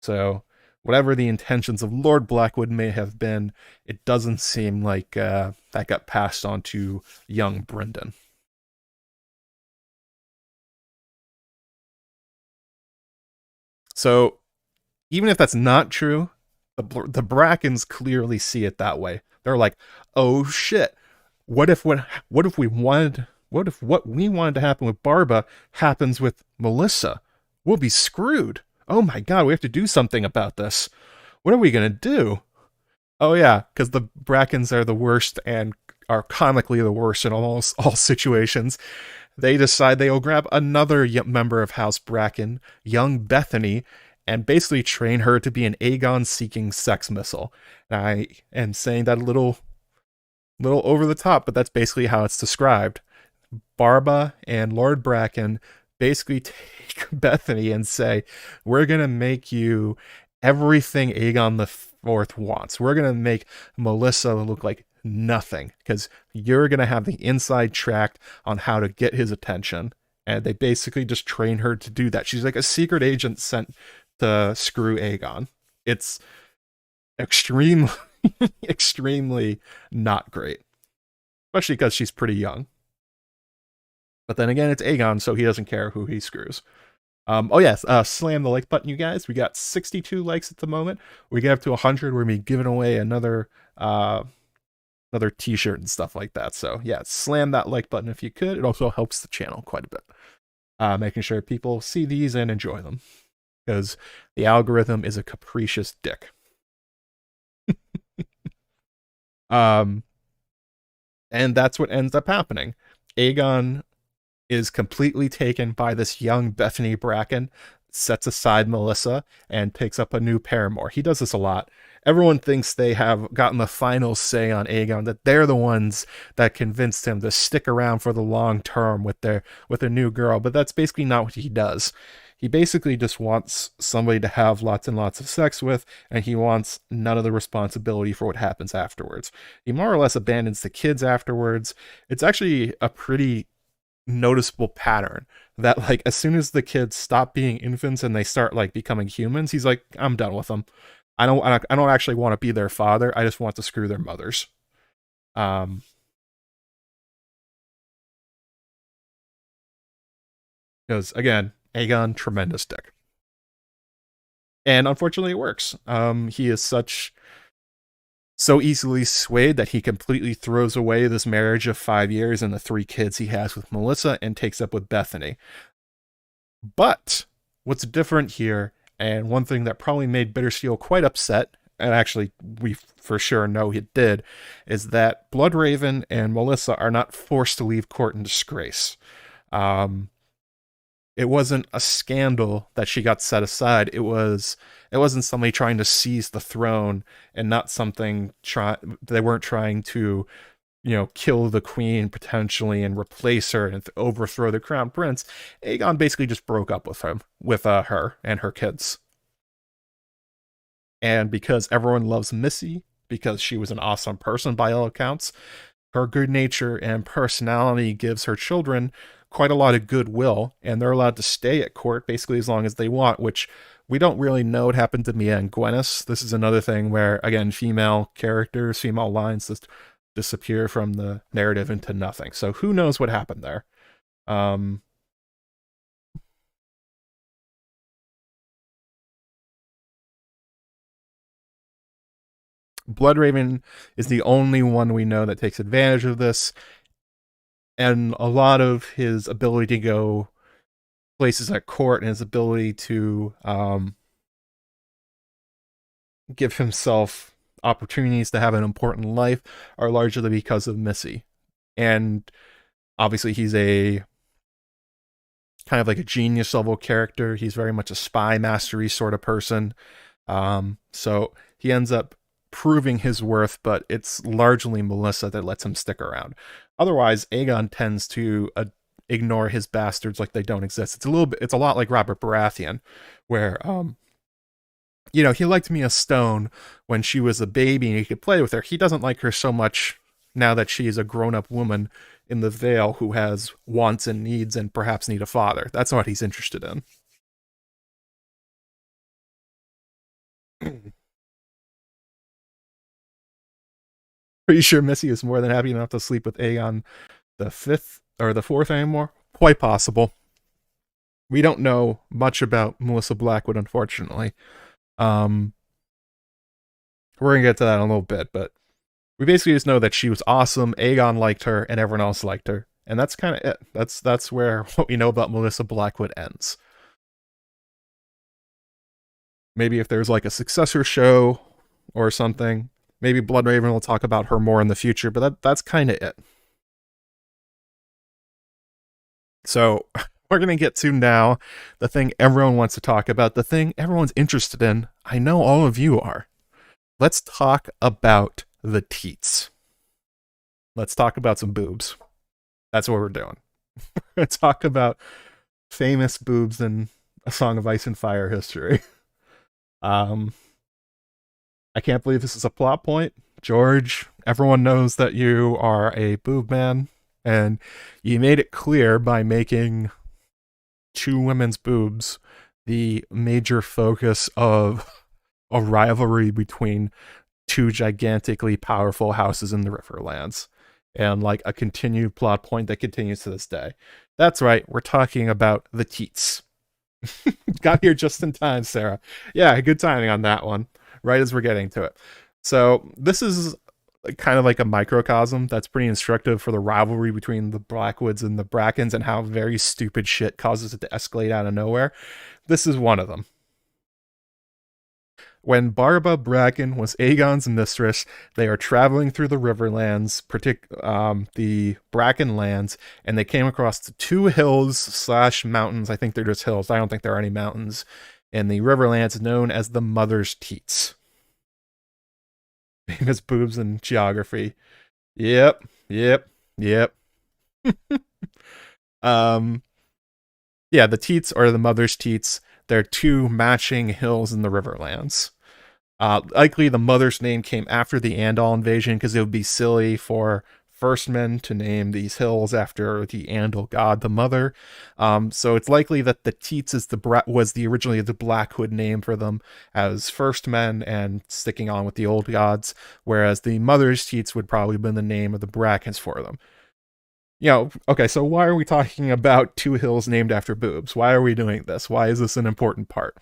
So, whatever the intentions of Lord Blackwood may have been, it doesn't seem like that got passed on to young Brynden. So, even if that's not true, the Brackens clearly see it that way. They're like, "Oh shit! What if what if we wanted? What if what we wanted to happen with Barba happens with Melissa? We'll be screwed. Oh my god, we have to do something about this. What are we gonna do?" Oh yeah, because the Brackens are the worst and are comically the worst in almost all situations. They decide they will grab another member of House Bracken, young Bethany, and basically train her to be an Aegon-seeking sex missile. And I am saying that a little over the top, but that's basically how it's described. Barba and Lord Bracken basically take Bethany and say, "We're gonna make you everything Aegon IV wants. We're gonna make Melissa look like nothing because you're gonna have the inside track on how to get his attention." And they basically just train her to do that. She's like a secret agent sent to screw Aegon. It's extremely extremely not great, especially because she's pretty young. But then again, it's Aegon, so he doesn't care who he screws. Oh yes, slam the like button, you guys. We got 62 likes at the moment. We get up to 100, we're gonna be giving away another t-shirt and stuff like that. So yeah, slam that like button if you could. It also helps the channel quite a bit. Making sure people see these and enjoy them, because the algorithm is a capricious dick. And that's what ends up happening. Aegon is completely taken by this young Bethany Bracken, sets aside Melissa, and picks up a new paramour. He does this a lot. Everyone thinks they have gotten the final say on Aegon, that they're the ones that convinced him to stick around for the long term with their new girl, but that's basically not what he does. He basically just wants somebody to have lots and lots of sex with, and he wants none of the responsibility for what happens afterwards. He more or less abandons the kids afterwards. It's actually a pretty noticeable pattern that, like, as soon as the kids stop being infants and they start like becoming humans, he's like, "I'm done with them. I don't actually want to be their father. I just want to screw their mothers." Because again, Aegon, tremendous dick, and unfortunately it works. He is so easily swayed that he completely throws away this marriage of 5 years and the 3 kids he has with Melissa and takes up with Bethany. But what's different here, and one thing that probably made Bittersteel quite upset, and actually we for sure know it did, is that Bloodraven and Melissa are not forced to leave court in disgrace. It wasn't a scandal that she got set aside. It wasn't somebody trying to seize the throne, and not something they weren't trying to, kill the queen potentially and replace her and overthrow the crown prince. Aegon basically just broke up with her and her kids. And because everyone loves Missy, because she was an awesome person by all accounts, her good nature and personality gives her children quite a lot of goodwill, and they're allowed to stay at court basically as long as they want, which we don't really know what happened to Mia and Gwennis. This is another thing where, again, female characters, female lines just disappear from the narrative into nothing. So who knows what happened there? Bloodraven is the only one we know that takes advantage of this, and a lot of his ability to go places at court and his ability to give himself opportunities to have an important life are largely because of Missy. And obviously he's a kind of like a genius level character. He's very much a spy mastery sort of person. So he ends up proving his worth, but it's largely Melissa that lets him stick around. Otherwise, Aegon tends to ignore his bastards like they don't exist. It's a lot like Robert Baratheon, where he liked Mia Stone when she was a baby and he could play with her. He doesn't like her so much now that she is a grown-up woman in the Vale who has wants and needs and perhaps need a father. That's what he's interested in. Pretty sure Missy is more than happy enough to sleep with Aegon the fifth or the fourth anymore. Quite possible. We don't know much about Melissa Blackwood, unfortunately. We're gonna get to that in a little bit, but we basically just know that she was awesome. Aegon liked her, and everyone else liked her, and that's kind of it. That's where what we know about Melissa Blackwood ends. Maybe if there's like a successor show or something, maybe Bloodraven will talk about her more in the future, but that's kind of it. So we're going to get to now the thing everyone wants to talk about, the thing everyone's interested in. I know all of you are. Let's talk about the Teats. Let's talk about some boobs. That's what we're doing. Let's talk about famous boobs in A Song of Ice and Fire history. I can't believe this is a plot point. George, everyone knows that you are a boob man, and you made it clear by making two women's boobs the major focus of a rivalry between two gigantically powerful houses in the Riverlands, and like a continued plot point that continues to this day. That's right, we're talking about the Teats. Got here just in time, Sarah. Yeah, good timing on that one, right as we're getting to it. So this is kind of like a microcosm that's pretty instructive for the rivalry between the Blackwoods and the Brackens and how very stupid shit causes it to escalate out of nowhere. This is one of them. When Barba Bracken was Aegon's mistress, they are traveling through the Riverlands, the Bracken lands, and they came across the two hills / mountains. I think they're just hills. I don't think there are any mountains in the Riverlands, known as the Mother's Teats. Famous boobs and geography. Yep. Yeah, the Teats are the Mother's Teats. They're two matching hills in the Riverlands. Likely the mother's name came after the Andal invasion because it would be silly for first men to name these hills after the Andal god, the mother. So it's likely that the Teats was originally the Blackwood name for them as first men and sticking on with the old gods, whereas the Mother's Teats would probably have been the name of the Brackens for them. Okay, so why are we talking about two hills named after boobs? Why are we doing this? Why is this an important part?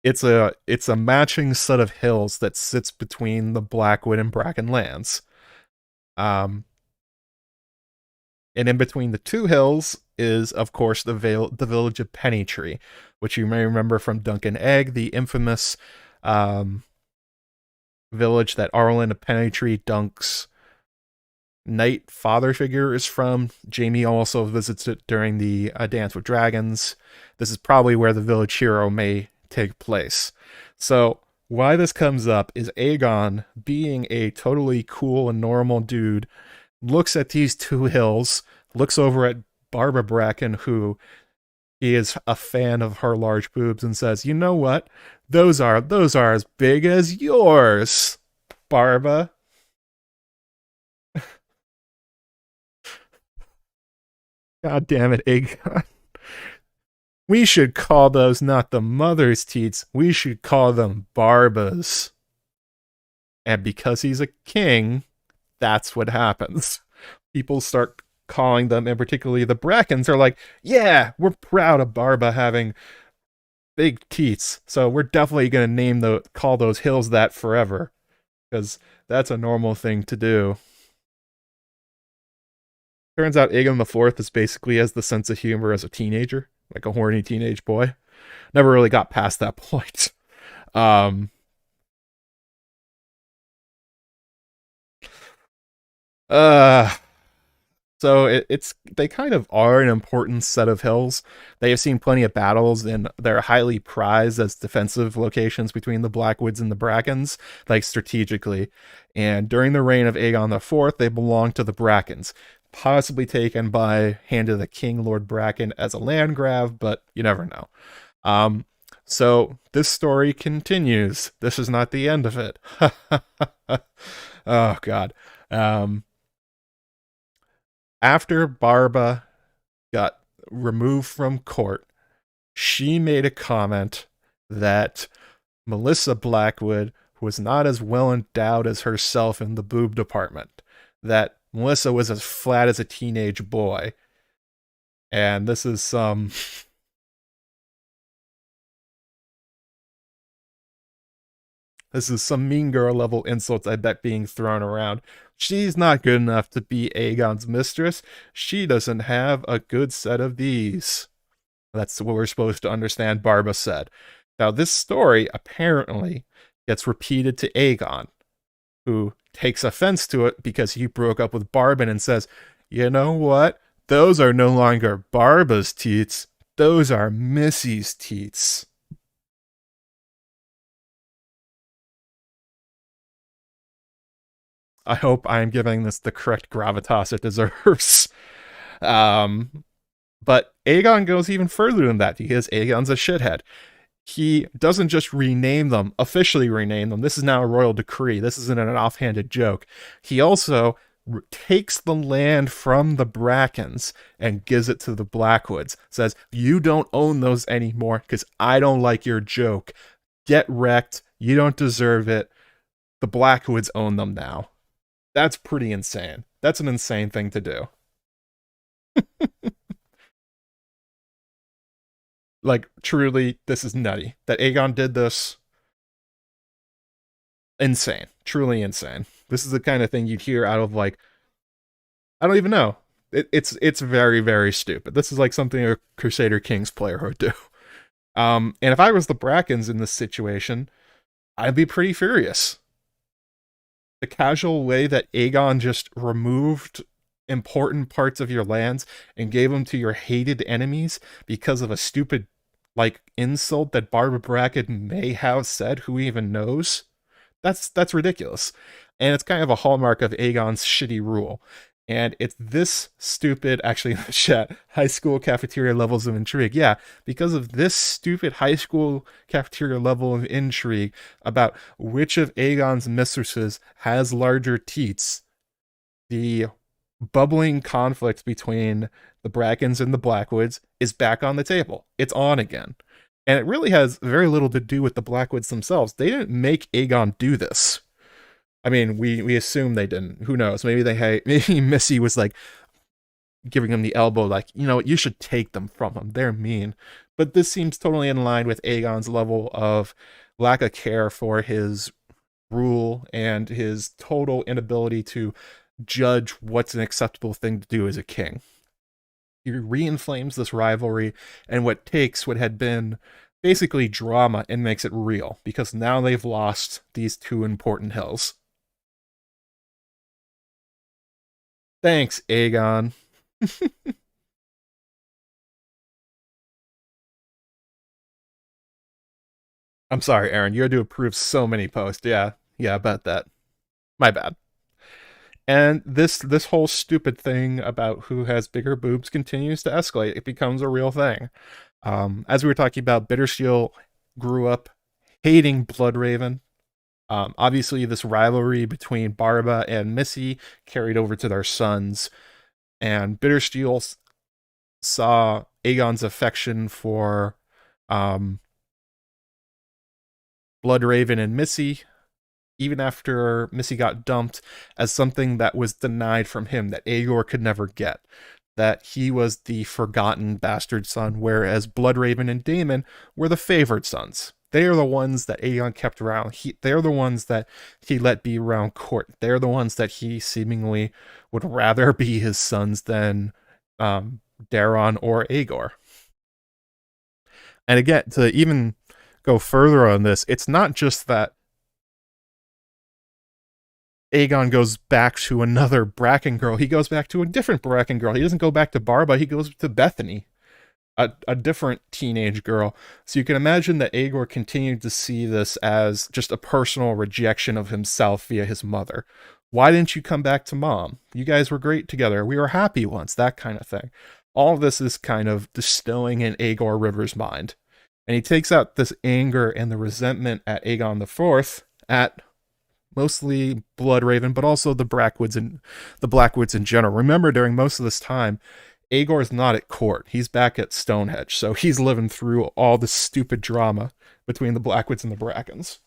It's a matching set of hills that sits between the Blackwood and Bracken lands. And in between the two hills is, of course, the village of Pennytree, which you may remember from Dunk and Egg, the infamous village that Arlen of Pennytree, Dunk's knight father figure, is from. Jaime also visits it during the Dance with Dragons. This is probably where the village hero may take place. So why this comes up is Aegon, being a totally cool and normal dude, looks at these two hills, looks over at Barbara Bracken, who he is a fan of her large boobs, and says, "You know what? Those are as big as yours." Barba. God damn it, Aegon. We should call those not the mother's teats. We should call them Barbas. And because he's a king, that's what happens. People start calling them, and particularly the Brackens are like, yeah, we're proud of Barba having big teats. So we're definitely going to call those hills that forever. Because that's a normal thing to do. Turns out Aegon IV is basically has the sense of humor as a teenager, like a horny teenage boy. Never really got past that point. Um, uh, so it's they kind of are an important set of hills. They have seen plenty of battles, and they're highly prized as defensive locations between the Blackwoods and the Brackens, like strategically. And during the reign of Aegon IV, they belonged to the Brackens, possibly taken by Hand of the King, Lord Bracken, as a land grab, but you never know. So this story continues. This is not the end of it. Oh God. After Barba got removed from court, she made a comment that Melissa Blackwood was not as well endowed as herself in the boob department. That Melissa was as flat as a teenage boy. And this is some... This is some mean girl level insults, I bet, being thrown around. She's not good enough to be Aegon's mistress. She doesn't have a good set of these. That's what we're supposed to understand Barba said. Now, this story apparently gets repeated to Aegon, who takes offense to it because he broke up with Barban and says, you know what? Those are no longer Barba's teats. Those are Missy's teats. I hope I am giving this the correct gravitas it deserves. But Aegon goes even further than that. Because Aegon's a shithead. He doesn't just officially rename them. This is now a royal decree. This isn't an offhanded joke. He also takes the land from the Brackens and gives it to the Blackwoods. Says, you don't own those anymore because I don't like your joke. Get wrecked. You don't deserve it. The Blackwoods own them now. That's pretty insane. That's an insane thing to do. Like, truly, this is nutty. That Aegon did this. Insane. Truly insane. This is the kind of thing you'd hear out of, like, I don't even know. It's very, very stupid. This is like something a Crusader Kings player would do. And if I was the Brackens in this situation, I'd be pretty furious. The casual way that Aegon just removed important parts of your lands and gave them to your hated enemies because of a stupid, like, insult that Barbara Bracken may have said, who even knows? That's ridiculous. And it's kind of a hallmark of Aegon's shitty rule. And it's this stupid, actually, in the chat, high school cafeteria levels of intrigue. Yeah, because of this stupid high school cafeteria level of intrigue about which of Aegon's mistresses has larger teats, the bubbling conflict between the Brackens and the Blackwoods is back on the table. It's on again. And it really has very little to do with the Blackwoods themselves. They didn't make Aegon do this. I mean, we assume they didn't. Who knows? Maybe Missy was like giving him the elbow, like, you know what, you should take them from him. They're mean. But this seems totally in line with Aegon's level of lack of care for his rule and his total inability to judge what's an acceptable thing to do as a king. He re-inflames this rivalry and what had been basically drama and makes it real, because now they've lost these two important hills. Thanks, Aegon. I'm sorry, Aaron. You had to approve so many posts. Yeah, about that. My bad. And this whole stupid thing about who has bigger boobs continues to escalate. It becomes a real thing. As we were talking about, Bittersteel grew up hating Bloodraven. Obviously, this rivalry between Barba and Missy carried over to their sons, and Bittersteel saw Aegon's affection for Bloodraven and Missy, even after Missy got dumped, as something that was denied from him, that Aegor could never get. That he was the forgotten bastard son, whereas Bloodraven and Daemon were the favored sons. They are the ones that Aegon kept around. They're the ones that he let be around court. They're the ones that he seemingly would rather be his sons than Daeron or Aegor. And again, to even go further on this, it's not just that Aegon goes back to another Bracken girl. He goes back to a different Bracken girl. He doesn't go back to Barba. He goes to Bethany, a different teenage girl. So you can imagine that Aegor continued to see this as just a personal rejection of himself via his mother. Why didn't you come back to mom? You guys were great together. We were happy once, that kind of thing. All of this is kind of distilling in Aegor River's mind. And he takes out this anger and the resentment at Aegon IV, at mostly Bloodraven, but also the Blackwoods in general. Remember, during most of this time, Aegor is not at court. He's back at Stonehenge, so he's living through all the stupid drama between the Blackwoods and the Brackens.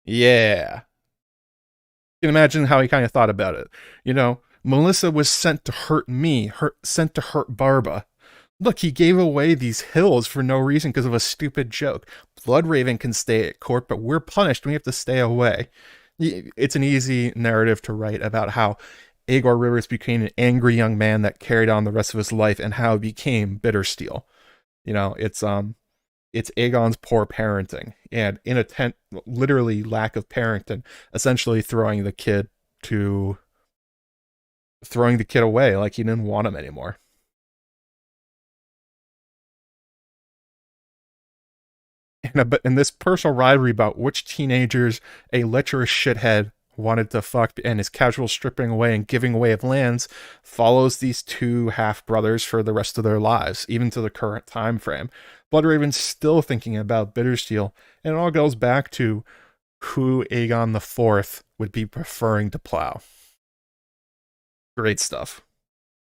Yeah. You can imagine how he kind of thought about it. Melissa was sent to hurt me, sent to hurt Barba. Look, he gave away these hills for no reason because of a stupid joke. Bloodraven can stay at court, but we're punished. We have to stay away. It's an easy narrative to write about how Aegor Rivers became an angry young man that carried on the rest of his life, and how he became Bittersteel. It's Aegon's poor parenting, and literally lack of parenting, essentially throwing the kid away like he didn't want him anymore. And this personal rivalry about which teenagers a lecherous shithead wanted to fuck and his casual stripping away and giving away of lands follows these two half-brothers for the rest of their lives, even to the current time frame. Bloodraven's still thinking about Bittersteel, and it all goes back to who Aegon IV would be preferring to plow. Great stuff.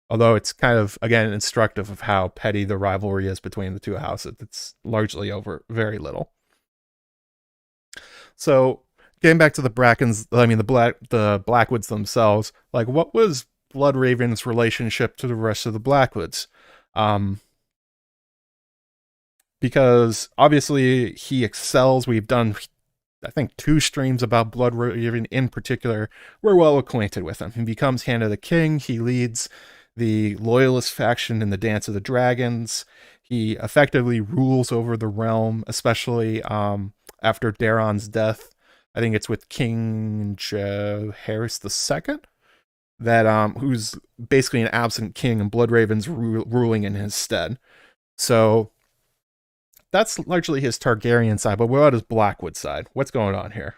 Although it's kind of, again, instructive of how petty the rivalry is between the two houses. It's largely over very little. So, getting back to the Brackens, the Blackwoods themselves, like, what was Bloodraven's relationship to the rest of the Blackwoods? Because obviously he excels. We've done, I think, 2 streams about Bloodraven in particular. We're well acquainted with him. He becomes Hand of the King. He leads the Loyalist faction in the Dance of the Dragons. He effectively rules over the realm, especially after Daeron's death. I think it's with King Jaehaerys II, that who's basically an absent king, and Bloodraven's ruling in his stead. So that's largely his Targaryen side, but what about his Blackwood side? What's going on here?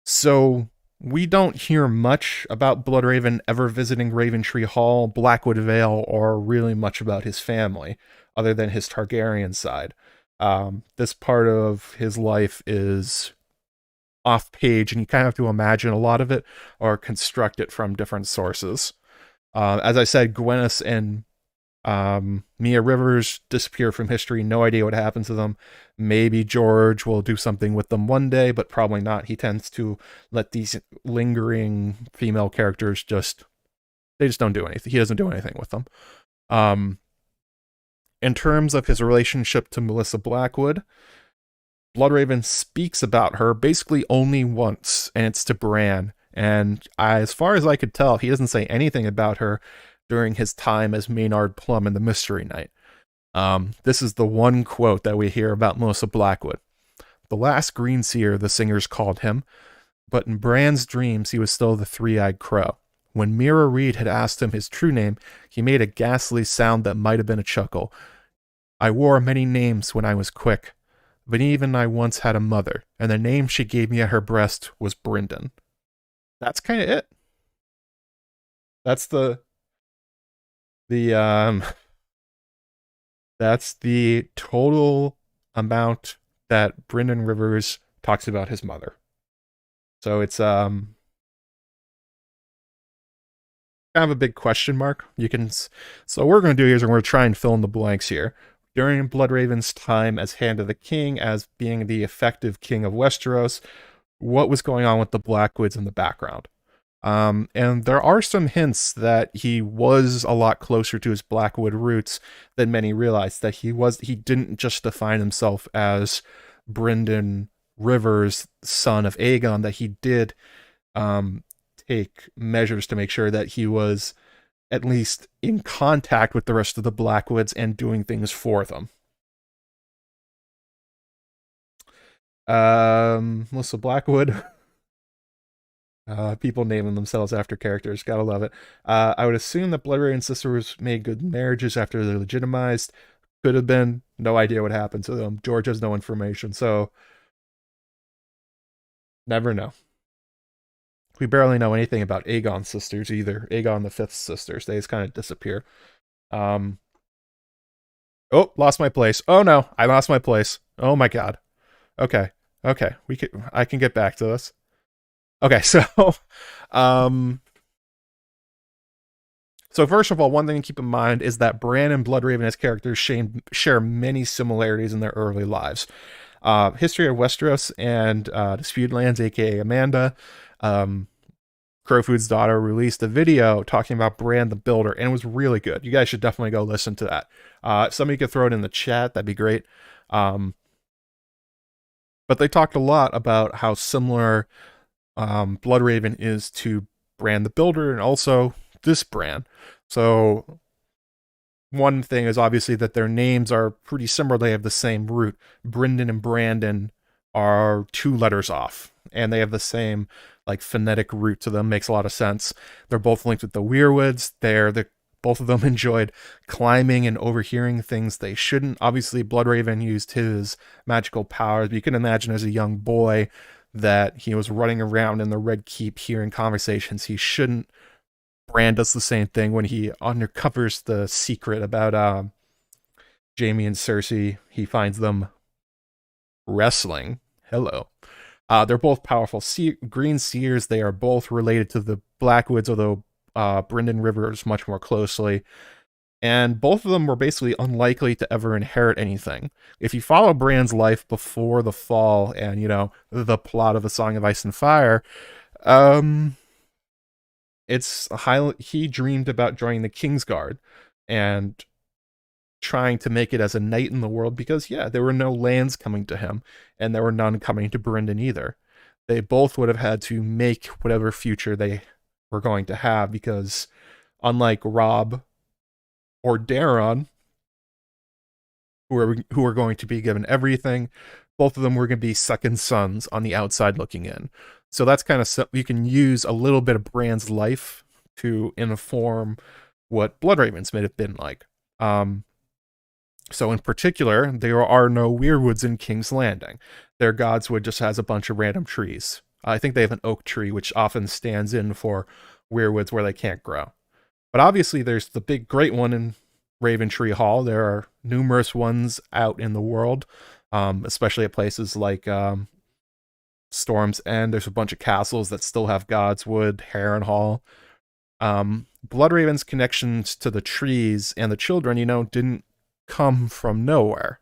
So we don't hear much about Bloodraven ever visiting Raventree Hall, Blackwood Vale, or really much about his family, other than his Targaryen side. This part of his life is off page, and you kind of have to imagine a lot of it or construct it from different sources. As I said, Gwyneth and Mia Rivers disappear from history. No idea what happened to them. Maybe George will do something with them one day, but probably not. He tends to let these lingering female characters they just don't do anything. He doesn't do anything with them. In terms of his relationship to Melissa Blackwood, Bloodraven speaks about her basically only once, and it's to Bran. And as far as I could tell, he doesn't say anything about her during his time as Maynard Plum in the Mystery Knight. This is the one quote that we hear about Melissa Blackwood. The last green seer, the singers called him, but in Bran's dreams he was still the three-eyed crow. When Mira Reed had asked him his true name, he made a ghastly sound that might have been a chuckle. I wore many names when I was quick, Veneve and I once had a mother, and the name she gave me at her breast was Brynden. That's kind of it. That's the that's the total amount that Brynden Rivers talks about his mother. So it's kind of a big question mark. So what we're going to do here is we're going to try and fill in the blanks here. During Bloodraven's time as Hand of the King, as being the effective king of Westeros, what was going on with the Blackwoods in the background? And there are some hints that he was a lot closer to his Blackwood roots than many realized. That he didn't just define himself as Brynden Rivers, son of Aegon. That he did take measures to make sure that he was at least in contact with the rest of the Blackwoods and doing things for them. Melissa Blackwood. People naming themselves after characters. Gotta love it. I would assume that Bloodraven sisters made good marriages after they're legitimized. Could have been. No idea what happened to them. George has no information, so never know. We barely know anything about Aegon's sisters either. Aegon V's sisters. They just kind of disappear. Oh, lost my place. Oh no, I lost my place. Oh my god. Okay. I can get back to this. Okay, so so first of all, one thing to keep in mind is that Bran and Bloodraven as characters share many similarities in their early lives. History of Westeros and Disputed Lands, aka Amanda, Crowfood's daughter, released a video talking about Bran the Builder, and it was really good. You guys should definitely go listen to that. If somebody could throw it in the chat, that'd be great. But they talked a lot about how similar Bloodraven is to Bran the Builder, and also this Bran. So one thing is obviously that their names are pretty similar. They have the same root. Brynden and Brandon are 2 letters off, and they have the same like phonetic root to them. Makes a lot of sense. They're both linked with the Weirwoods. Both of them enjoyed climbing and overhearing things they shouldn't. Obviously, Bloodraven used his magical powers, but you can imagine as a young boy that he was running around in the Red Keep hearing conversations he shouldn't. Bran does the same thing when he uncovers the secret about Jaime and Cersei. He finds them wrestling. Hello. They're both powerful green seers. They are both related to the Blackwoods, although Brynden Rivers much more closely. And both of them were basically unlikely to ever inherit anything. If you follow Bran's life before the fall and, the plot of A Song of Ice and Fire, he dreamed about joining the Kingsguard and trying to make it as a knight in the world because, there were no lands coming to him, and there were none coming to Brynden either. They both would have had to make whatever future they were going to have because, unlike Robb or Daron, who are going to be given everything, both of them were going to be second sons on the outside looking in. So that's kind of you can use a little bit of Bran's life to inform what Bloodraven's may have been like. So in particular, there are no Weirwoods in King's Landing. Their Godswood just has a bunch of random trees. I think they have an oak tree, which often stands in for Weirwoods where they can't grow. But obviously there's the big great one in Raventree Hall. There are numerous ones out in the world, especially at places like Storm's End. There's a bunch of castles that still have Godswood, Harrenhal. Bloodraven's connections to the trees and the children, didn't come from nowhere.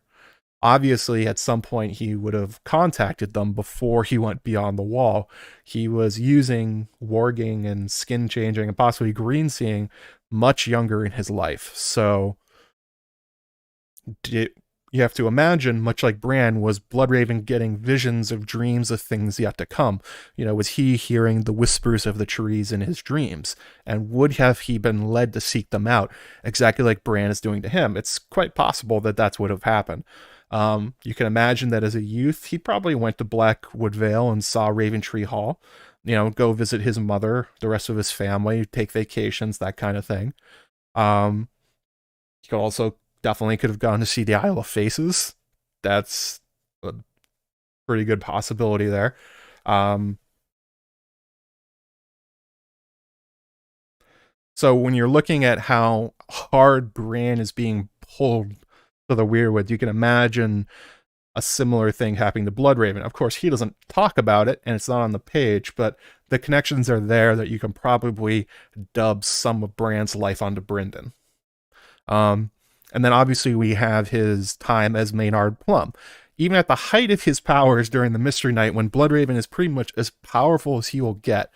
Obviously, at some point, he would have contacted them before he went beyond the wall. He was using warging and skin changing and possibly green seeing much younger in his life. So you have to imagine, much like Bran, was Bloodraven getting visions of dreams of things yet to come? Was he hearing the whispers of the trees in his dreams? And would have he been led to seek them out, exactly like Bran is doing to him? It's quite possible that that's what would have happened. You can imagine that as a youth, he probably went to Blackwood Vale and saw Raventree Hall, go visit his mother, the rest of his family, take vacations, that kind of thing. He could also definitely could have gone to see the Isle of Faces. That's a pretty good possibility there. Um, so when you're looking at how hard Bran is being pulled to the Weirwood, you can imagine a similar thing happening to Bloodraven. Of course, he doesn't talk about it, and it's not on the page, but the connections are there that you can probably dub some of Bran's life onto Brynden. And then obviously we have his time as Maynard Plum. Even at the height of his powers during the Mystery Night, when Bloodraven is pretty much as powerful as he will get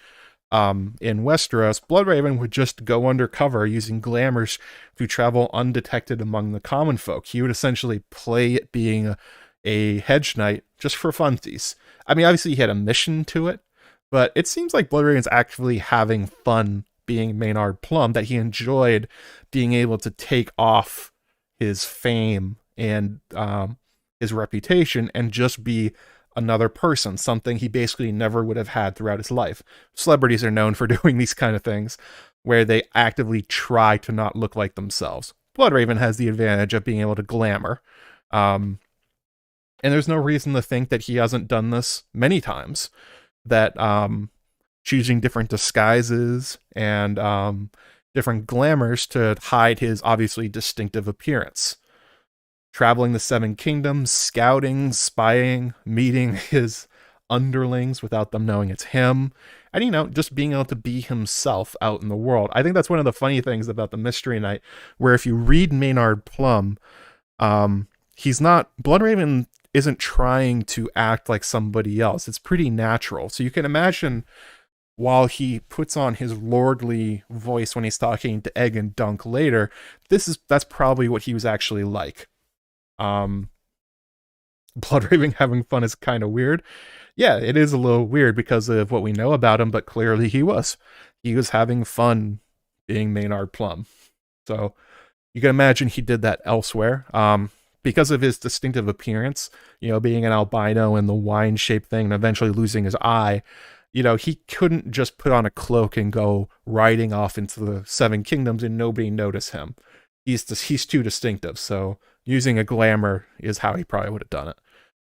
in Westeros, Bloodraven would just go undercover using glamours to travel undetected among the common folk. He would essentially play it being a hedge knight just for funsies. I mean, obviously he had a mission to it, but it seems like Bloodraven's actually having fun being Maynard Plum, that he enjoyed being able to take off his fame and his reputation and just be another person, something he basically never would have had throughout his life. Celebrities are known for doing these kind of things where they actively try to not look like themselves. Bloodraven has the advantage of being able to glamour. And there's no reason to think that he hasn't done this many times. That choosing different disguises and different glamours to hide his obviously distinctive appearance. Traveling the Seven Kingdoms, scouting, spying, meeting his underlings without them knowing it's him. And, you know, just being able to be himself out in the world. I think that's one of the funny things about the Mystery Night, where if you read Maynard Plum, he's not... Bloodraven isn't trying to act like somebody else. It's pretty natural. So you can imagine while he puts on his lordly voice when he's talking to Egg and Dunk later, that's probably what he was actually like. Bloodraven having fun is kind of weird. Yeah, it is a little weird because of what we know about him, but clearly he was having fun being Maynard Plum. So you can imagine he did that elsewhere. Because of his distinctive appearance, you know, being an albino and the wine-shaped thing and eventually losing his eye, you know, he couldn't just put on a cloak and go riding off into the Seven Kingdoms and nobody notice him. He's too distinctive, so using a glamour is how he probably would have done it.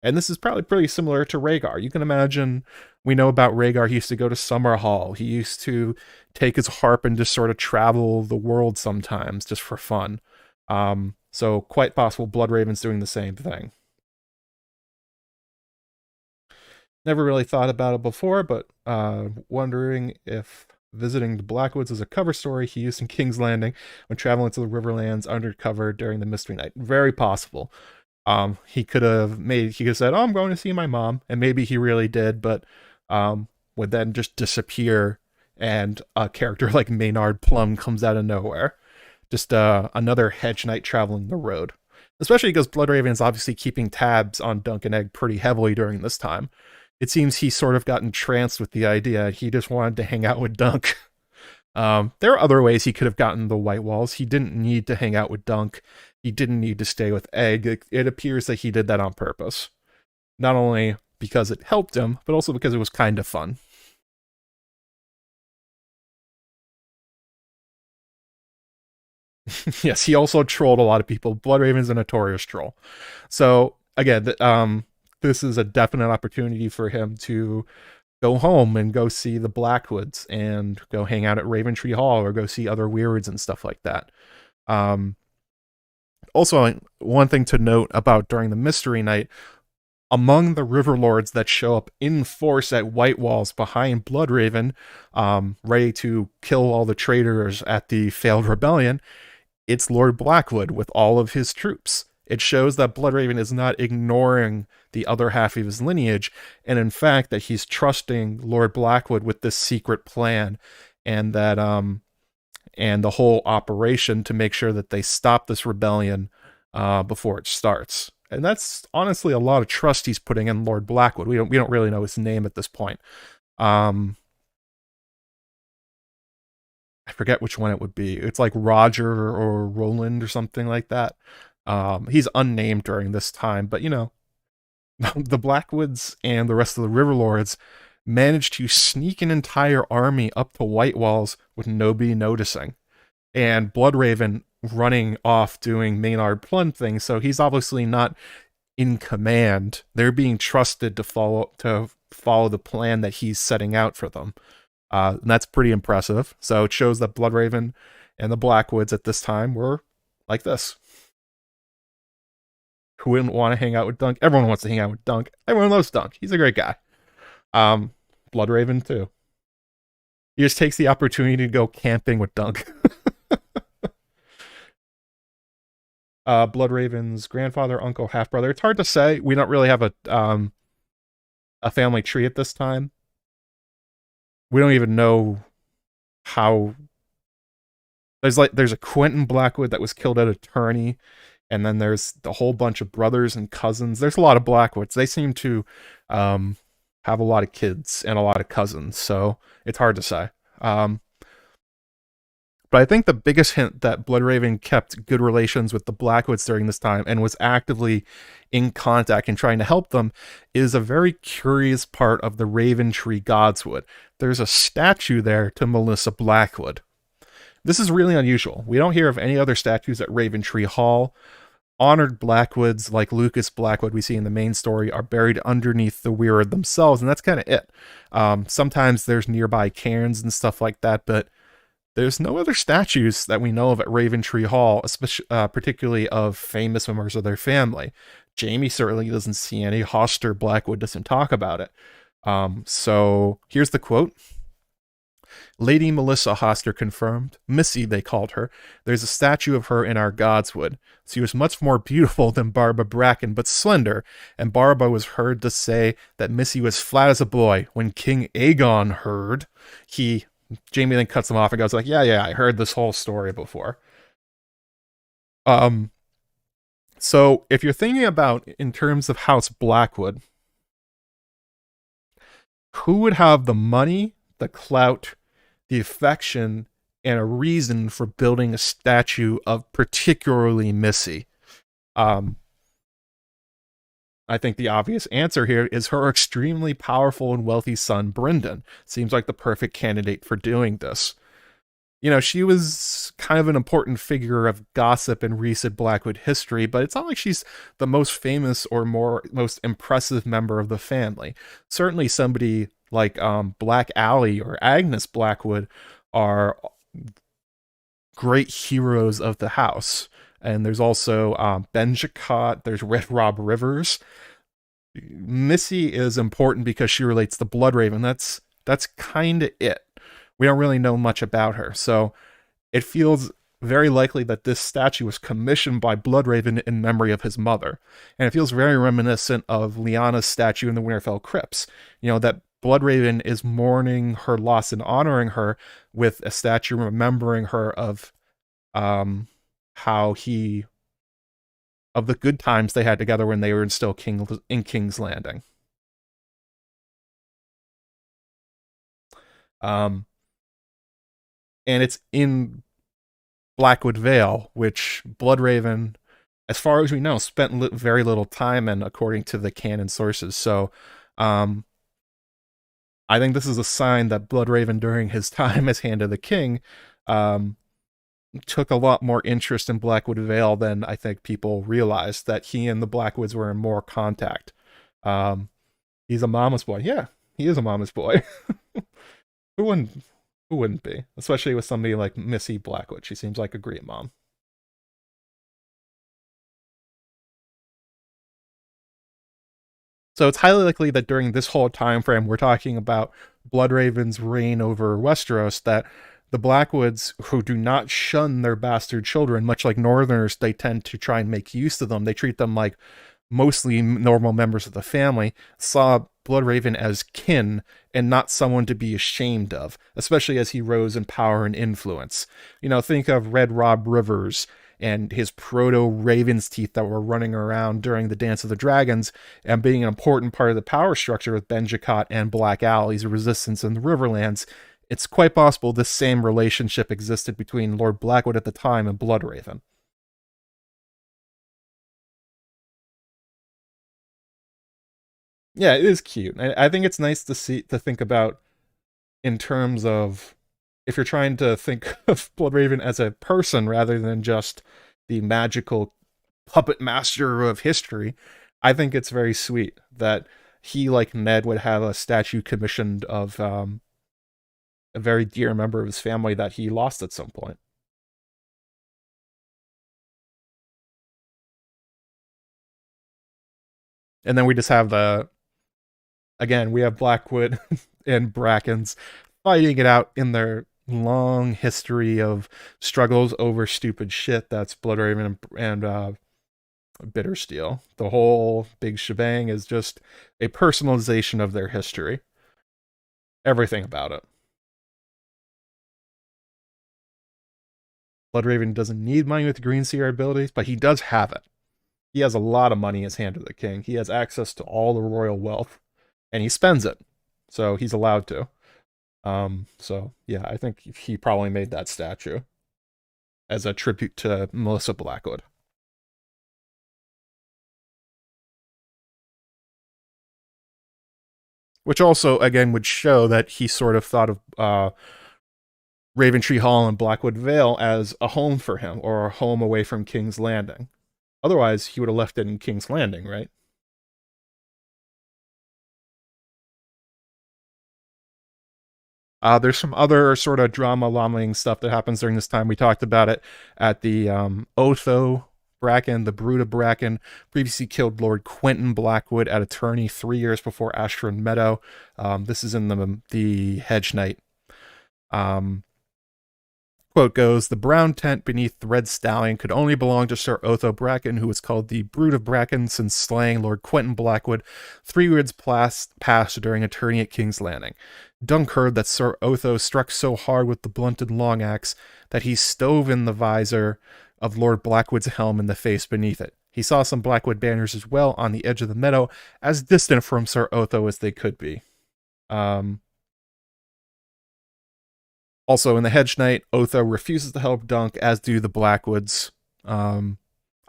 And this is probably pretty similar to Rhaegar. You can imagine, we know about Rhaegar, he used to go to Summerhall. He used to take his harp and just sort of travel the world sometimes, just for fun. So quite possible Bloodraven's doing the same thing. Never really thought about it before, but wondering if visiting the Blackwoods is a cover story he used in King's Landing when traveling to the Riverlands undercover during the Mystery Night. Very possible. He could have said, "Oh, I'm going to see my mom," and maybe he really did, but would then just disappear, and a character like Maynard Plum comes out of nowhere. Just another hedge knight traveling the road. Especially because Bloodraven is obviously keeping tabs on Dunk and Egg pretty heavily during this time. It seems he sort of got entranced with the idea. He just wanted to hang out with Dunk. There are other ways he could have gotten the White Walls. He didn't need to hang out with Dunk. He didn't need to stay with Egg. It appears that he did that on purpose. Not only because it helped him, but also because it was kind of fun. Yes, he also trolled a lot of people. Bloodraven's a notorious troll. So, again, this is a definite opportunity for him to go home and go see the Blackwoods and go hang out at Raventree Hall or go see other Weirwoods and stuff like that. Also, one thing to note about during the Mystery Night, among the River Lords that show up in force at White Walls behind Bloodraven, ready to kill all the traitors at the failed rebellion, it's Lord Blackwood with all of his troops. It shows that Bloodraven is not ignoring the other half of his lineage, and in fact that he's trusting Lord Blackwood with this secret plan, and that and the whole operation to make sure that they stop this rebellion before it starts. And that's honestly a lot of trust he's putting in Lord Blackwood. We don't really know his name at this point. I forget which one it would be. It's like Roger or Roland or something like that. He's unnamed during this time, but you know, the Blackwoods and the rest of the River Lords managed to sneak an entire army up to White Walls with nobody noticing. And Bloodraven running off doing Maynard Plum things, so he's obviously not in command. They're being trusted to follow the plan that he's setting out for them. And that's pretty impressive. So it shows that Bloodraven and the Blackwoods at this time were like this. Who wouldn't want to hang out with Dunk? Everyone wants to hang out with Dunk. Everyone loves Dunk. He's a great guy. Bloodraven too. He just takes the opportunity to go camping with Dunk. Bloodraven's grandfather, uncle, half brother. It's hard to say. We don't really have a family tree at this time. We don't even know how. There's a Quentin Blackwood that was killed at a tourney, and then there's a whole bunch of brothers and cousins. There's a lot of Blackwoods. They seem to have a lot of kids and a lot of cousins, so it's hard to say. But I think the biggest hint that Bloodraven kept good relations with the Blackwoods during this time and was actively in contact and trying to help them is a very curious part of the Raven Tree Godswood. There's a statue there to Melissa Blackwood. This is really unusual. We don't hear of any other statues at Raven Tree Hall. Honored Blackwoods, like Lucas Blackwood we see in the main story, are buried underneath the Weirwood themselves, and that's kind of it. Sometimes there's nearby cairns and stuff like that, but there's no other statues that we know of at Raven Tree Hall, especially, particularly of famous members of their family. Jaime certainly doesn't see any. Hoster Blackwood doesn't talk about it. So here's the quote. Lady Melissa Hoster confirmed. Missy, they called her. There's a statue of her in our Godswood. She was much more beautiful than Barbara Bracken, but slender, and Barbara was heard to say that Missy was flat as a boy. When King Aegon heard, Jaime then cuts him off and goes like, yeah, I heard this whole story before. So if you're thinking about in terms of House Blackwood, who would have the money, the clout, the affection, and a reason for building a statue of particularly Missy? I think the obvious answer here is her extremely powerful and wealthy son, Brynden. Seems like the perfect candidate for doing this. You know, she was kind of an important figure of gossip in recent Blackwood history, but it's not like she's the most famous or most impressive member of the family. Certainly somebody like Black Aly or Agnes Blackwood are great heroes of the house. And there's also Benjicott, there's Red Rob Rivers. Missy is important because she relates to Bloodraven. That's kind of it. We don't really know much about her. So it feels very likely that this statue was commissioned by Bloodraven in memory of his mother. And it feels very reminiscent of Lyanna's statue in the Winterfell Crypts. You know, that Bloodraven is mourning her loss and honoring her with a statue remembering her of of the good times they had together when they were still in King's Landing. And it's in Blackwood Vale, which Bloodraven, as far as we know, spent very little time in, according to the canon sources. So, I think this is a sign that Bloodraven, during his time as Hand of the King, took a lot more interest in Blackwood Vale than I think people realized, that he and the Blackwoods were in more contact. He's a mama's boy. Yeah, he is a mama's boy. Who wouldn't be? Especially with somebody like Missy Blackwood. She seems like a great mom. So it's highly likely that during this whole time frame we're talking about Bloodraven's reign over Westeros, that the Blackwoods, who do not shun their bastard children, much like Northerners, they tend to try and make use of them. They treat them like mostly normal members of the family, saw Bloodraven as kin and not someone to be ashamed of, especially as he rose in power and influence. You know, think of Red Rob Rivers and his proto-Raven's Teeth that were running around during the Dance of the Dragons and being an important part of the power structure with Benjicott and Black Aly's resistance in the Riverlands. It's quite possible this same relationship existed between Lord Blackwood at the time and Bloodraven. Yeah, it is cute. I think it's nice to think about in terms of, if you're trying to think of Bloodraven as a person rather than just the magical puppet master of history, I think it's very sweet that he, like Ned, would have a statue commissioned of a very dear member of his family that he lost at some point. And then we just have again, we have Blackwood and Brackens fighting it out in their long history of struggles over stupid shit. That's Bloodraven and Bittersteel. The whole big shebang is just a personalization of their history. Everything about it. Bloodraven doesn't need money with the Green Seer abilities, but he does have it. He has a lot of money in his hand to the king. He has access to all the royal wealth, and he spends it. So he's allowed to. So yeah, I think he probably made that statue as a tribute to Melissa Blackwood. Which also, again, would show that he sort of thought of Raventree Hall and Blackwood Vale as a home for him, or a home away from King's Landing. Otherwise, he would have left it in King's Landing, right? There's some other sort of drama lolling stuff that happens during this time. We talked about it at the Otho Bracken, the Brood of Bracken, previously killed Lord Quentin Blackwood at Attorney 3 years before Ashford Meadow. This is in the Hedge Knight. Quote goes, the brown tent beneath the red stallion could only belong to Sir Otho Bracken, who was called the Brood of Bracken since slaying Lord Quentin Blackwood 3 years past during a tourney at King's Landing. Dunk heard that Sir Otho struck so hard with the blunted long axe that he stove in the visor of Lord Blackwood's helm in the face beneath it. He saw some Blackwood banners as well on the edge of the meadow, as distant from Sir Otho as they could be. Also, in the Hedge Knight, Otho refuses to help Dunk, as do the Blackwoods. I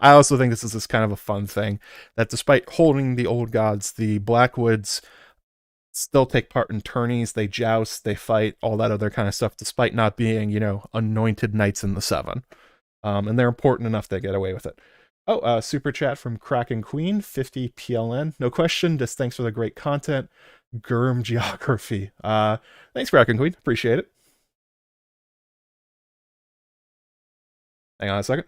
also think this is kind of a fun thing, that despite holding the old gods, the Blackwoods still take part in tourneys, they joust, they fight, all that other kind of stuff, despite not being, anointed knights in the Seven. And they're important enough to get away with it. Oh, super chat from Kraken Queen, 50 PLN. No question, just thanks for the great content. Gurm Geography. Thanks, Kraken Queen. Appreciate it. Hang on a second.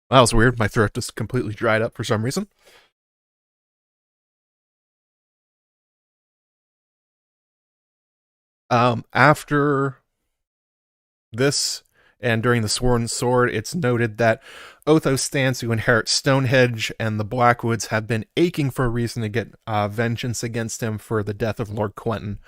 That was weird. My throat just completely dried up for some reason. After this and during the Sworn Sword, it's noted that Otho stands to inherit Stonehenge, and the Blackwoods have been aching for a reason to get vengeance against him for the death of Lord Quentin.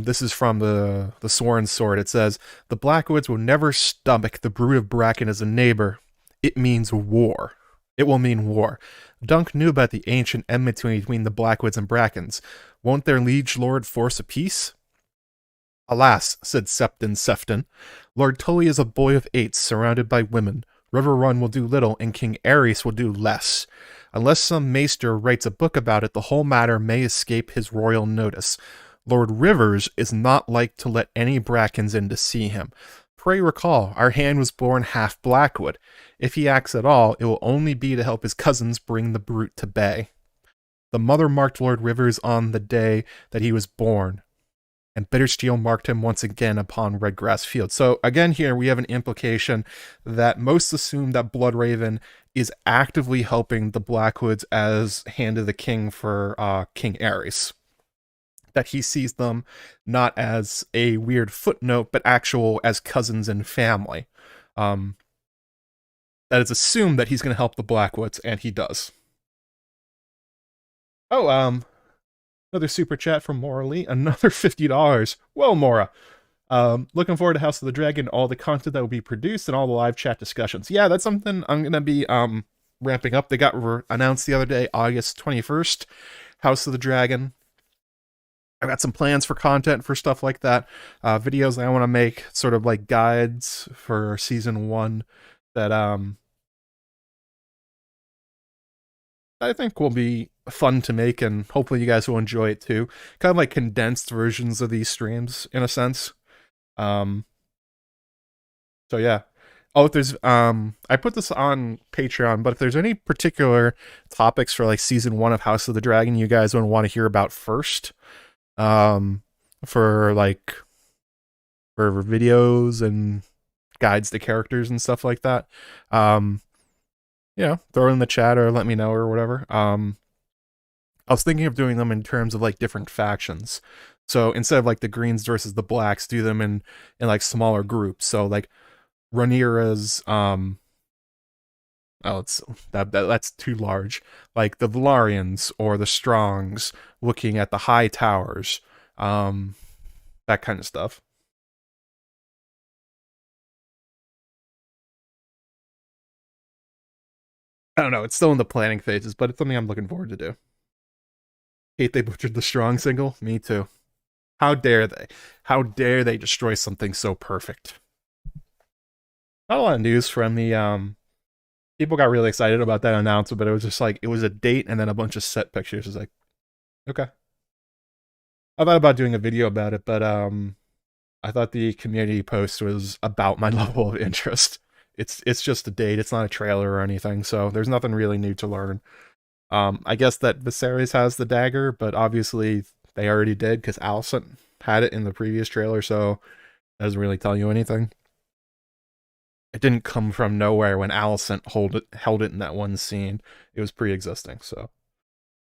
This is from the Sworn Sword. It says, the Blackwoods will never stomach the Brood of Bracken as a neighbor. It means war. It will mean war. Dunk knew about the ancient enmity between the Blackwoods and Brackens. Won't their liege lord force a peace? Alas, said Septon Sefton, Lord Tully is a boy of 8, surrounded by women. River Run will do little, and King Aerys will do less. Unless some maester writes a book about it, the whole matter may escape his royal notice. Lord Rivers is not like to let any Brackens in to see him. Pray recall, our hand was born half Blackwood. If he acts at all, it will only be to help his cousins bring the brute to bay. The mother marked Lord Rivers on the day that he was born, and Bittersteel marked him once again upon Redgrass Field. So again, here we have an implication that most assume that Bloodraven is actively helping the Blackwoods as Hand of the King for King Aerys. That he sees them not as a weird footnote, but actual as cousins and family. That it's assumed that he's going to help the Blackwoods, and he does. Oh, another super chat from Maura Lee, another $50. Well, Maura, looking forward to House of the Dragon, all the content that will be produced, and all the live chat discussions. Yeah, that's something I'm gonna be ramping up. They got announced the other day, August 21st, House of the Dragon. I've got some plans for content for stuff like that, videos I want to make, sort of like guides for season 1 that I think will be fun to make, and hopefully you guys will enjoy it too. Kind of like condensed versions of these streams in a sense. Um, so yeah. Oh, if there's I put this on Patreon, but if there's any particular topics for like season 1 of House of the Dragon you guys would want to hear about first, um, for like for videos and guides to characters and stuff like that, um, throw it in the chat or let me know or whatever. I was thinking of doing them in terms of like different factions. So instead of like the greens versus the blacks, do them in like smaller groups. So like Rhaenyra's oh, it's that's too large. Like the Velaryons or the Strongs looking at the high towers, that kind of stuff. I don't know. It's still in the planning phases, but it's something I'm looking forward to do. Hate they butchered the Strong single. Me too. How dare they? How dare they destroy something so perfect? Not a lot of news from the people got really excited about that announcement, but it was just like it was a date and then a bunch of set pictures. It's like, okay. I thought about doing a video about it, but I thought the community post was about my level of interest. It's just a date, it's not a trailer or anything, so there's nothing really new to learn. I guess that Viserys has the dagger, but obviously they already did because Alicent had it in the previous trailer, so that doesn't really tell you anything. It didn't come from nowhere when Alicent held it in that one scene. It was pre-existing, so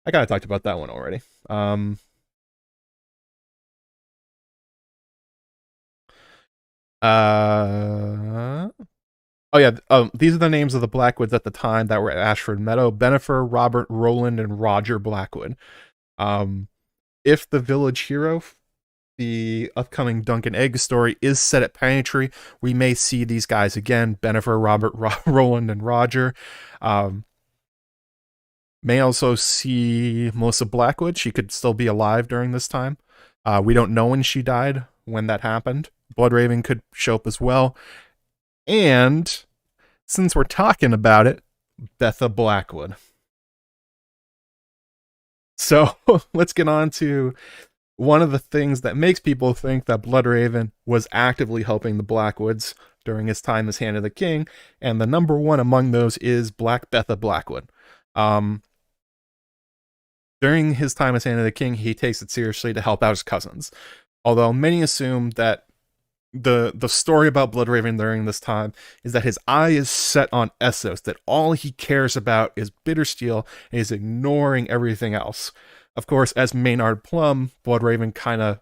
I kind of talked about that one already. Oh yeah, these are the names of the Blackwoods at the time that were at Ashford Meadow: Bennifer, Robert, Roland, and Roger Blackwood. If the village hero, the upcoming Duncan Egg story, is set at Pantry, we may see these guys again: Bennifer, Robert, Roland, and Roger. May also see Melissa Blackwood. She could still be alive during this time. We don't know when she died, when that happened. Bloodraven could show up as well. And since we're talking about it, Betha Blackwood. So let's get on to one of the things that makes people think that Bloodraven was actively helping the Blackwoods during his time as Hand of the King, and the number one among those is Black Betha Blackwood. During his time as Hand of the King, he takes it seriously to help out his cousins. Although many assume that the story about Bloodraven during this time is that his eye is set on Essos, that all he cares about is Bittersteel, and is ignoring everything else. Of course, as Maynard Plum, Bloodraven kind of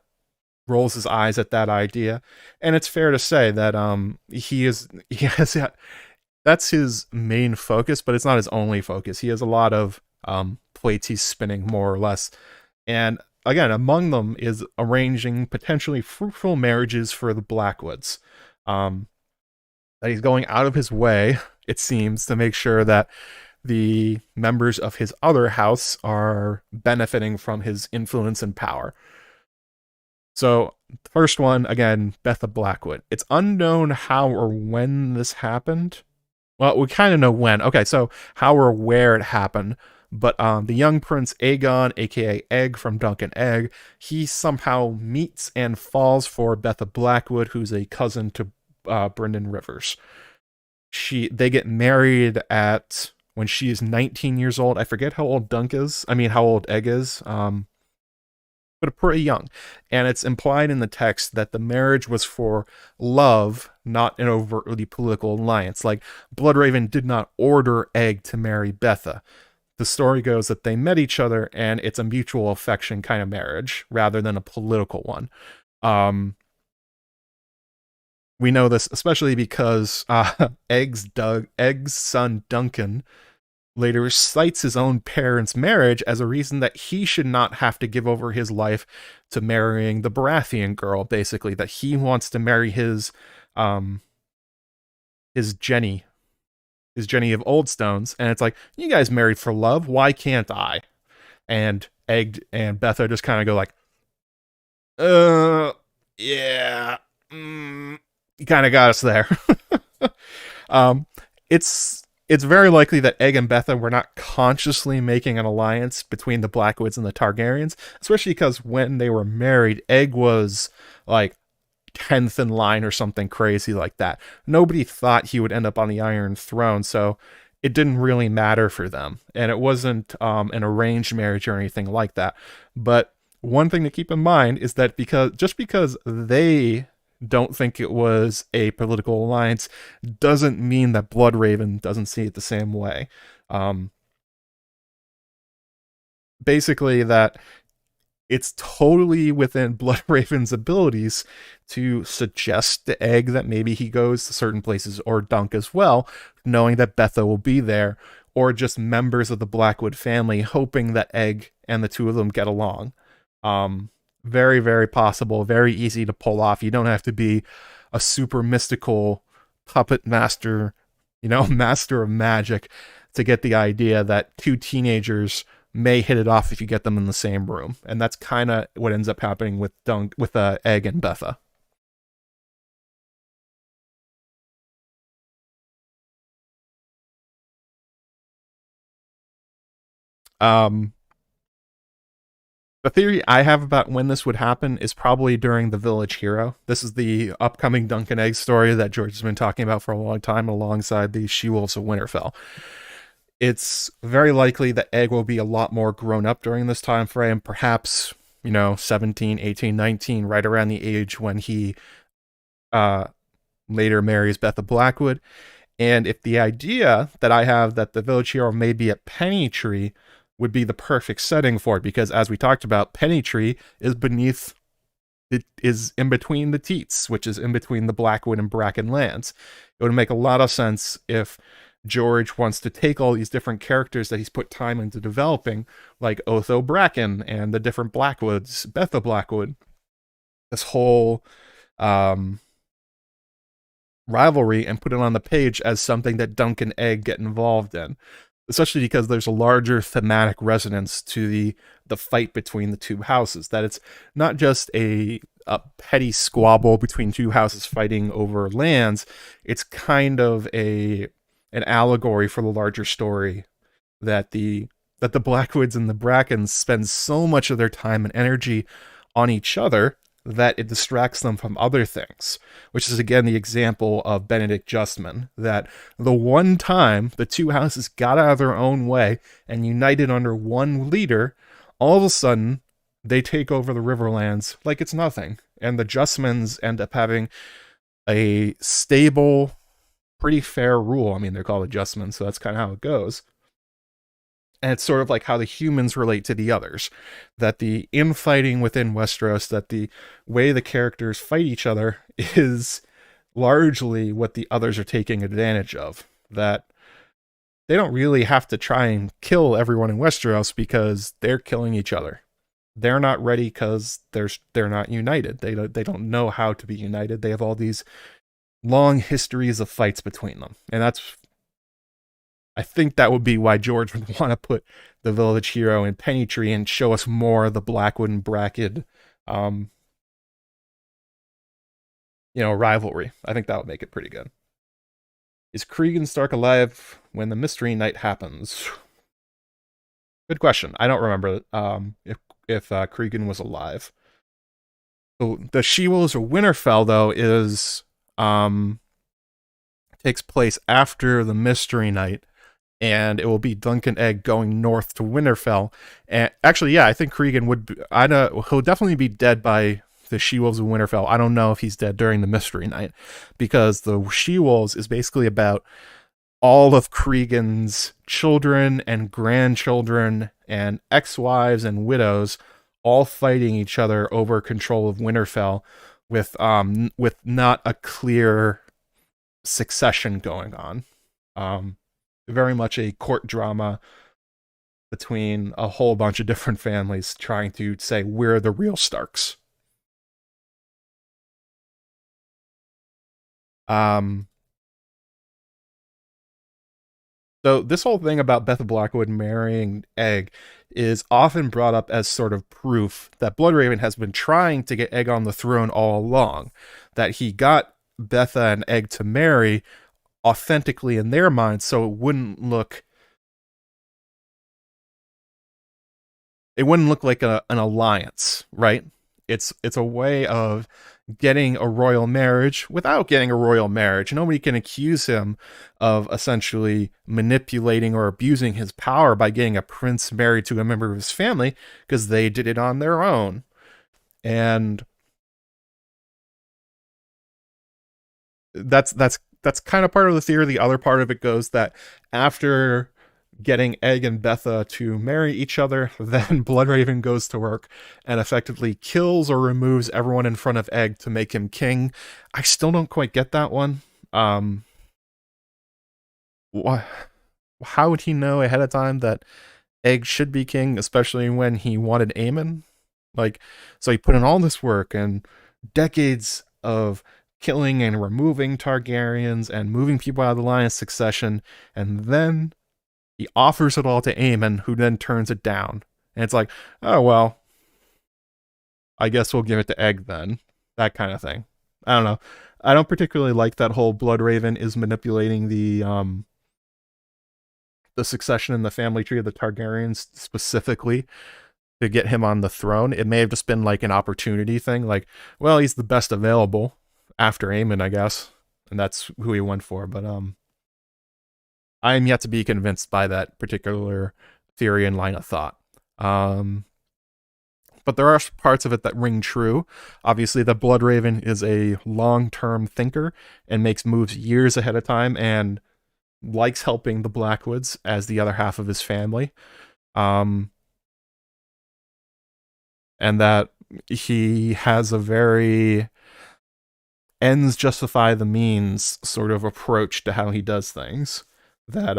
rolls his eyes at that idea, and it's fair to say that he has that's his main focus, but it's not his only focus. He has a lot of plates he's spinning, more or less, and again, among them is arranging potentially fruitful marriages for the Blackwoods. That he's going out of his way, it seems, to make sure that the members of his other house are benefiting from his influence and power. So, the first one, again, Betha Blackwood. It's unknown how or when this happened. Well, we kind of know when. Okay, so how or where it happened. But the young Prince Aegon, aka Egg from Duncan Egg, he somehow meets and falls for Betha Blackwood, who's a cousin to Brynden Rivers. They get married at when she is 19 years old. I forget how old how old Egg is, but pretty young. And it's implied in the text that the marriage was for love, not an overtly political alliance. Like, Bloodraven did not order Egg to marry Betha. The story goes that they met each other and it's a mutual affection kind of marriage rather than a political one. We know this especially because Egg's son Duncan later cites his own parents' marriage as a reason that he should not have to give over his life to marrying the Baratheon girl, basically, that he wants to marry his Jenny of Oldstones, and it's like, you guys married for love, why can't I? And Egg and Betha just kind of go like, yeah, you kind of got us there. It's it's very likely that Egg and Betha were not consciously making an alliance between the Blackwoods and the Targaryens, especially because when they were married, Egg was like 10th in line or something crazy like that. Nobody thought he would end up on the Iron Throne, so it didn't really matter for them. And it wasn't an arranged marriage or anything like that. But one thing to keep in mind is that because they don't think it was a political alliance doesn't mean that Bloodraven doesn't see it the same way. Basically, that it's totally within Bloodraven's abilities to suggest to Egg that maybe he goes to certain places, or Dunk as well, knowing that Betha will be there, or just members of the Blackwood family hoping that Egg and the two of them get along. Very, very possible, very easy to pull off. You don't have to be a super mystical puppet master, master of magic to get the idea that two teenagers may hit it off if you get them in the same room. And that's kind of what ends up happening with Egg and Betha. The theory I have about when this would happen is probably during the Village Hero. This is the upcoming Dunk and Egg story that George has been talking about for a long time, alongside the She-Wolves of Winterfell. It's very likely that Egg will be a lot more grown up during this time frame, perhaps, 17, 18, 19, right around the age when he later marries Betha Blackwood. And if the idea that I have that the Village Hero may be at Pennytree would be the perfect setting for it, because as we talked about, Pennytree is in between the Teats, which is in between the Blackwood and Bracken lands. It would make a lot of sense if George wants to take all these different characters that he's put time into developing, like Otho Bracken and the different Blackwoods, Betha Blackwood, this whole rivalry, and put it on the page as something that Dunk and Egg get involved in. Especially because there's a larger thematic resonance to the fight between the two houses. That it's not just a petty squabble between two houses fighting over lands. It's kind of an allegory for the larger story that the Blackwoods and the Brackens spend so much of their time and energy on each other that it distracts them from other things, which is again the example of Benedict Justman, that the one time the two houses got out of their own way and united under one leader, all of a sudden they take over the Riverlands like it's nothing, and the Justmans end up having a stable, pretty fair rule. I mean, they're called adjustments, so that's kind of how it goes. And it's sort of like how the humans relate to the others. That the infighting within Westeros, that the way the characters fight each other is largely what the others are taking advantage of. That they don't really have to try and kill everyone in Westeros because they're killing each other. They're not ready because they're not united. They don't know how to be united. They have all these long histories of fights between them. And I think that would be why George would want to put the Village Hero in Pennytree and show us more of the Blackwood and Bracken, rivalry. I think that would make it pretty good. Is Cregan Stark alive when the Mystery Night happens? Good question. I don't remember if Cregan was alive. So the She-Wolves of Winterfell, though, takes place after the Mystery Night, and it will be Dunk and Egg going north to Winterfell. And actually, yeah, I think Cregan would be, he'll definitely be dead by the She-Wolves of Winterfell. I don't know if he's dead during the Mystery Night, because the She-Wolves is basically about all of Cregan's children and grandchildren and ex-wives and widows all fighting each other over control of Winterfell, with not a clear succession going on. Very much a court drama between a whole bunch of different families trying to say we're the real Starks. So this whole thing about Betha Blackwood marrying Egg is often brought up as sort of proof that Bloodraven has been trying to get Egg on the throne all along. That he got Betha and Egg to marry authentically in their minds, so it wouldn't look like an alliance, right? It's a way of getting a royal marriage without getting a royal marriage. Nobody can accuse him of essentially manipulating or abusing his power by getting a prince married to a member of his family, because they did it on their own. And that's kind of part of the theory. The other part of it goes that after getting Egg and Betha to marry each other, then Bloodraven goes to work and effectively kills or removes everyone in front of Egg to make him king. I still don't quite get that one. Why? How would he know ahead of time that Egg should be king, especially when he wanted Aemon? Like, so he put in all this work and decades of killing and removing Targaryens and moving people out of the line of succession, and then he offers it all to Aemon, who then turns it down. And it's like, oh, well, I guess we'll give it to Egg then. That kind of thing. I don't know. I don't particularly like that whole Bloodraven is manipulating the succession in the family tree of the Targaryens specifically to get him on the throne. It may have just been like an opportunity thing. Like, well, he's the best available after Aemon, I guess. And that's who he went for. But I am yet to be convinced by that particular theory and line of thought. But there are parts of it that ring true. Obviously, the Bloodraven is a long-term thinker and makes moves years ahead of time and likes helping the Blackwoods as the other half of his family. And that he has a very ends justify the means sort of approach to how he does things. That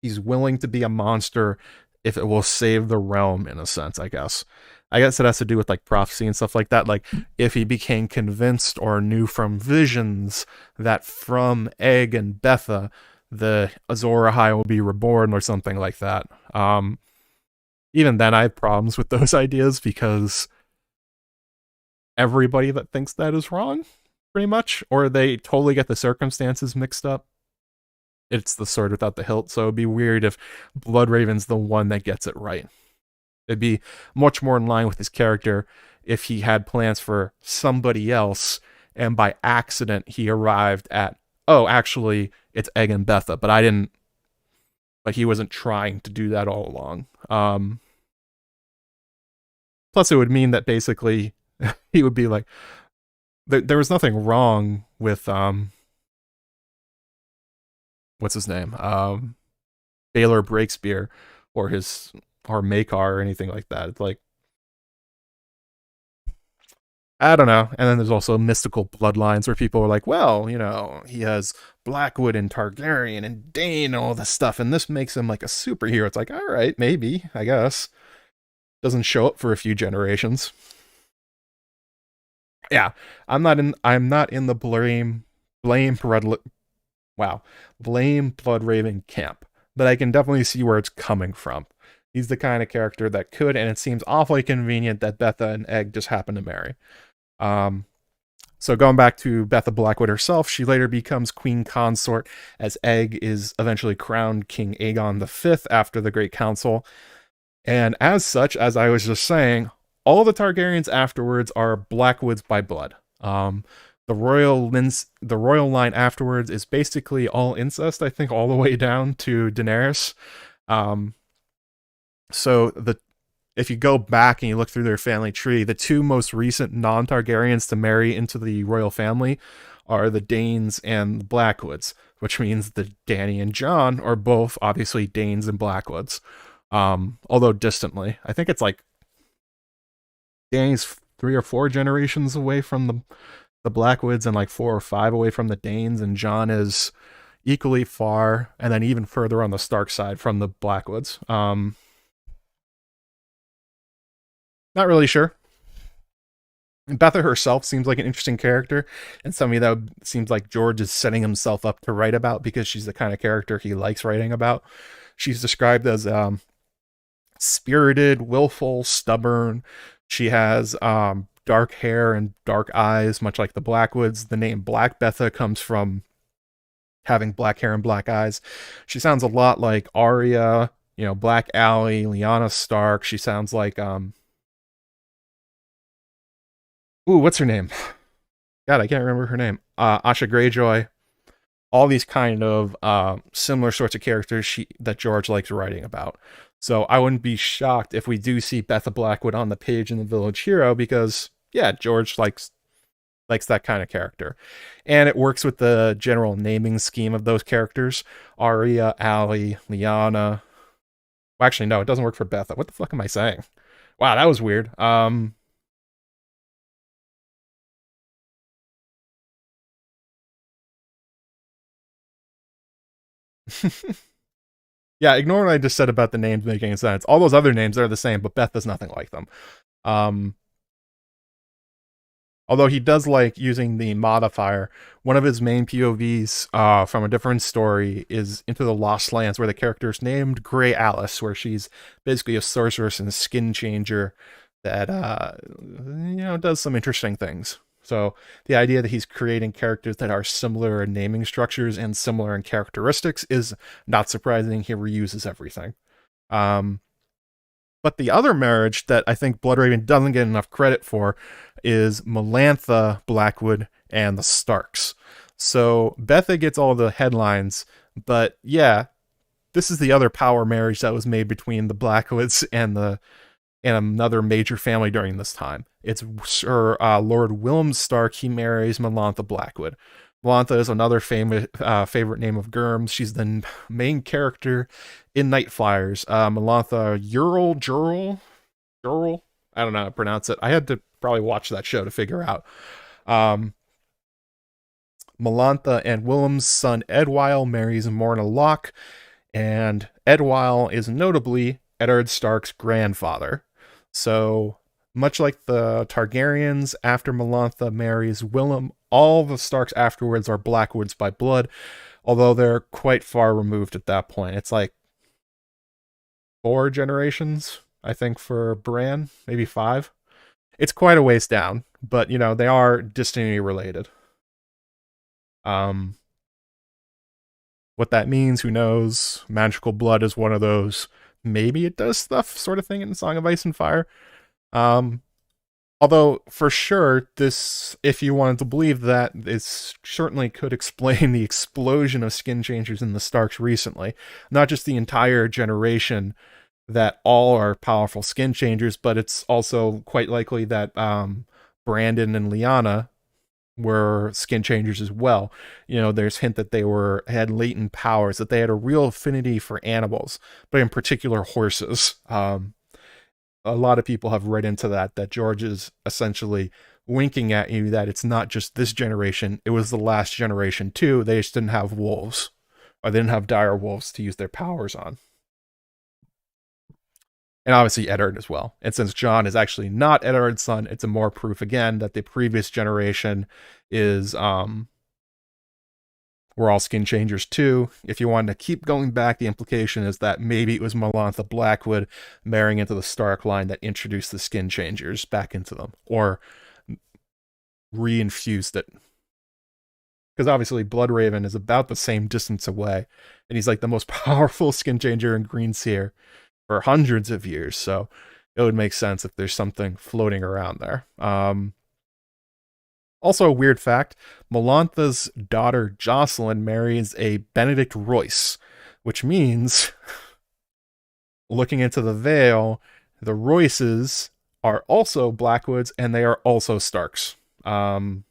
he's willing to be a monster if it will save the realm, in a sense, I guess. I guess it has to do with like prophecy and stuff like that. Like, if he became convinced or knew from visions that from Egg and Betha the Azor Ahai will be reborn or something like that. Even then I have problems with those ideas, because everybody that thinks that is wrong, pretty much, or they totally get the circumstances mixed up. It's the sword without the hilt, so it'd be weird if Bloodraven's the one that gets it right. It'd be much more in line with his character if he had plans for somebody else, and by accident he arrived at, oh, actually, it's Egg and Betha, but he wasn't trying to do that all along. Plus, it would mean that basically he would be like, there was nothing wrong with what's his name? Baelor Breakspear or Maekar or anything like that. It's like, I don't know. And then there's also mystical bloodlines where people are like, well, he has Blackwood and Targaryen and Dane and all this stuff, and this makes him like a superhero. It's like, all right, maybe, I guess. Doesn't show up for a few generations. Yeah, I'm not in the blame Bloodraven camp, but I can definitely see where it's coming from. He's the kind of character that could, and it seems awfully convenient that Betha and Egg just happen to marry. So going back to Betha Blackwood herself, she later becomes queen consort, as Egg is eventually crowned King Aegon V after the Great Council. And as such, as I was just saying, all the Targaryens afterwards are Blackwoods by blood. The royal line afterwards is basically all incest, I think, all the way down to Daenerys. So if you go back and you look through their family tree, the two most recent non-Targaryens to marry into the royal family are the Danes and the Blackwoods, which means that Dany and Jon are both obviously Danes and Blackwoods. Although distantly. I think it's like Dany's 3 or 4 generations away from the Blackwoods and like 4 or 5 away from the Danes, and Jon is equally far and then even further on the Stark side from the Blackwoods. Not really sure. Betha herself seems like an interesting character, and somebody that seems like George is setting himself up to write about, because she's the kind of character he likes writing about. She's described as spirited, willful, stubborn. She has dark hair and dark eyes, much like the Blackwoods. The name Black Betha comes from having black hair and black eyes. She sounds a lot like Arya, Black Aly, Lyanna Stark. She sounds like ooh, what's her name? God, I can't remember her name. Asha Greyjoy. All these kind of similar sorts of characters that George likes writing about. So I wouldn't be shocked if we do see Betha Blackwood on the page in the Village Hero, because yeah, George likes that kind of character. And it works with the general naming scheme of those characters. Arya, Aly, Lyanna. Well, actually, no, it doesn't work for Betha. What the fuck am I saying? Wow, that was weird. Yeah, ignore what I just said about the names making sense. All those other names are the same, but Beth is nothing like them. Um, Although he does like using the modifier. One of his main POVs from a different story is Into the Lost Lands, where the character is named Grey Alice, where she's basically a sorceress and a skin changer that does some interesting things. So the idea that he's creating characters that are similar in naming structures and similar in characteristics is not surprising. He reuses everything. Um, but the other marriage that I think Bloodraven doesn't get enough credit for is Melantha Blackwood and the Starks. So Betha gets all the headlines, but yeah, this is the other power marriage that was made between the Blackwoods and another major family during this time. It's Sir Lord Willem Stark. He marries Melantha Blackwood. Melantha is another favorite name of Gurm's. She's the main character in Night Flyers. Melantha Jurl. I don't know how to pronounce it. I had to probably watch that show to figure out. Um, Melantha and Willem's son Edwyle marries Morna Locke, and Edwyle is notably Eddard Stark's grandfather. So, much like the Targaryens, after Melantha marries Willem, all the Starks afterwards are Blackwoods by blood, although they're quite far removed at that point. It's like 4 generations, I think, for Bran, maybe 5. It's quite a ways down, but they are distantly related. What that means, who knows? Magical blood is one of those maybe it does stuff sort of thing in Song of Ice and Fire. Although for sure, this, if you wanted to believe that, this certainly could explain the explosion of skin changers in the Starks recently. Not just the entire generation that all are powerful skin changers, but it's also quite likely that Brandon and Lyanna were skin changers as well. There's hint that they had latent powers, that they had a real affinity for animals, but in particular horses. A lot of people have read into that George is essentially winking at you that it's not just this generation, it was the last generation too. They just didn't have wolves, or they didn't have dire wolves to use their powers on. And obviously Eddard as well. And since Jon is actually not Eddard's son, it's a more proof again that the previous generation is were all skin changers too. If you wanted to keep going back, the implication is that maybe it was Melantha Blackwood marrying into the Stark line that introduced the skin changers back into them, or reinfused it. Because obviously Bloodraven is about the same distance away, and he's like the most powerful skin changer in Greenseer for hundreds of years, so it would make sense if there's something floating around there. Also, a weird fact, Melantha's daughter Jocelyn marries a Benedict Royce, which means, looking into the Vale, the Royces are also Blackwoods, and they are also Starks. Although